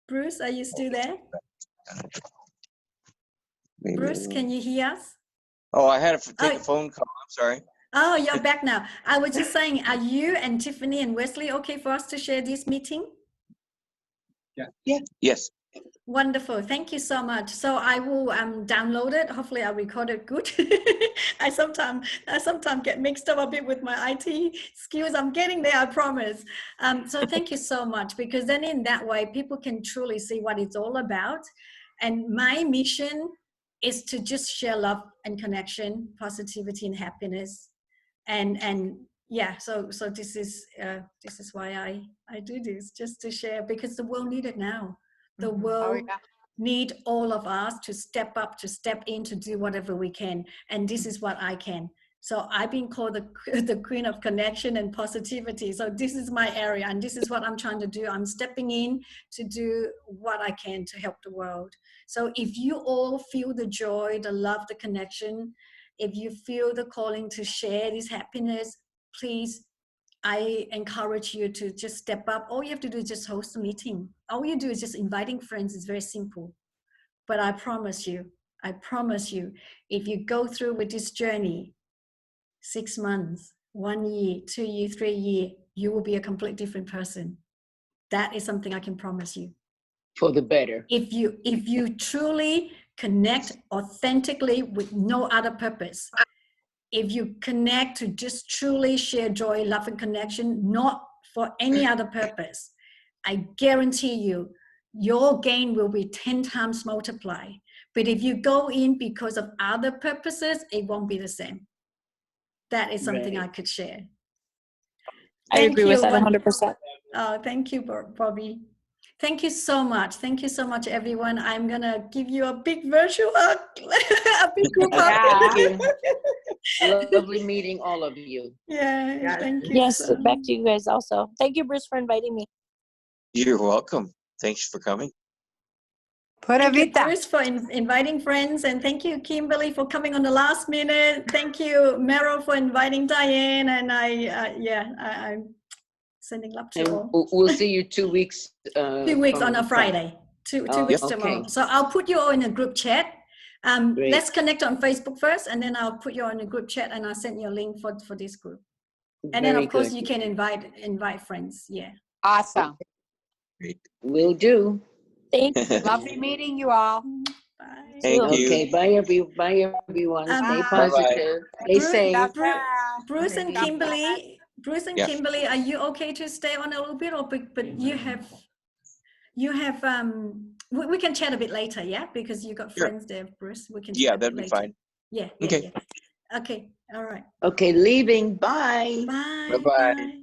Bruce, are you still there? Bruce, can you hear us? Oh, I had to take a phone call. I'm sorry. Oh, you're back now. I was just saying, are you and Tiffany and Wesley okay for us to share this meeting? Yeah. Yes. Wonderful. Thank you so much. So I will download it. Hopefully I'll record it good. I sometimes get mixed up a bit with my IT skills. I'm getting there, I promise. So thank you so much, because then in that way, people can truly see what it's all about. And my mission is to just share love and connection, positivity and happiness. And yeah, so this is why I do this, just to share, because the world needs it now. The world need all of us to step up, to step in, to do whatever we can. And this is what I can. So I've been called the queen of connection and positivity. So this is my area, and this is what I'm trying to do. I'm stepping in to do what I can to help the world. So if you all feel the joy, the love, the connection, if you feel the calling to share this happiness, please, I encourage you to just step up. All you have to do is just host a meeting. All you do is just inviting friends. It's very simple. But I promise you, if you go through with this journey, 6 months, 1 year, 2 years, 3 years, you will be a completely different person. That is something I can promise you. For the better. If you truly connect authentically with no other purpose, if you connect to just truly share joy, love, and connection, not for any other purpose, I guarantee you, your gain will be 10 times multiplied. But if you go in because of other purposes, it won't be the same. That is something I could share. I agree with that 100%. Oh, thank you, Bobby. Thank you so much. Thank you so much, everyone. I'm going to give you a big virtual hug. A big group hug. Thank you. Lovely meeting all of you. Yeah, thank you. Yes, back to you guys also. Thank you, Bruce, for inviting me. You're welcome. Thanks for coming. Pura Thank you, vida. Bruce, for inviting friends, and thank you, Kimberly, for coming on the last minute. Thank you, Meryl, for inviting Diane, and I'm sending love to And all. we'll see you 2 weeks. 2 weeks on a Friday. Two weeks tomorrow. Okay. So I'll put you all in a group chat. Great. Let's connect on Facebook first, and then I'll put you on a group chat, and I'll send you a link for this group. And then, Very of course, good. you can invite friends. Yeah. Awesome. Great. Will do. Thank you. Lovely meeting you all. Bye. Thank you. Okay, bye everyone. Stay Bye. positive. Stay Bruce, safe. Bruce and God Kimberly, Yeah. Kimberly, are you okay to stay on a little bit, or but you have we can chat a bit later, yeah, because you got Sure. friends there, Bruce. We can chat Yeah, a bit that'd be later. fine. Yeah. Okay. Okay. All right. Okay, leaving. Bye. Bye. Bye-bye. Bye.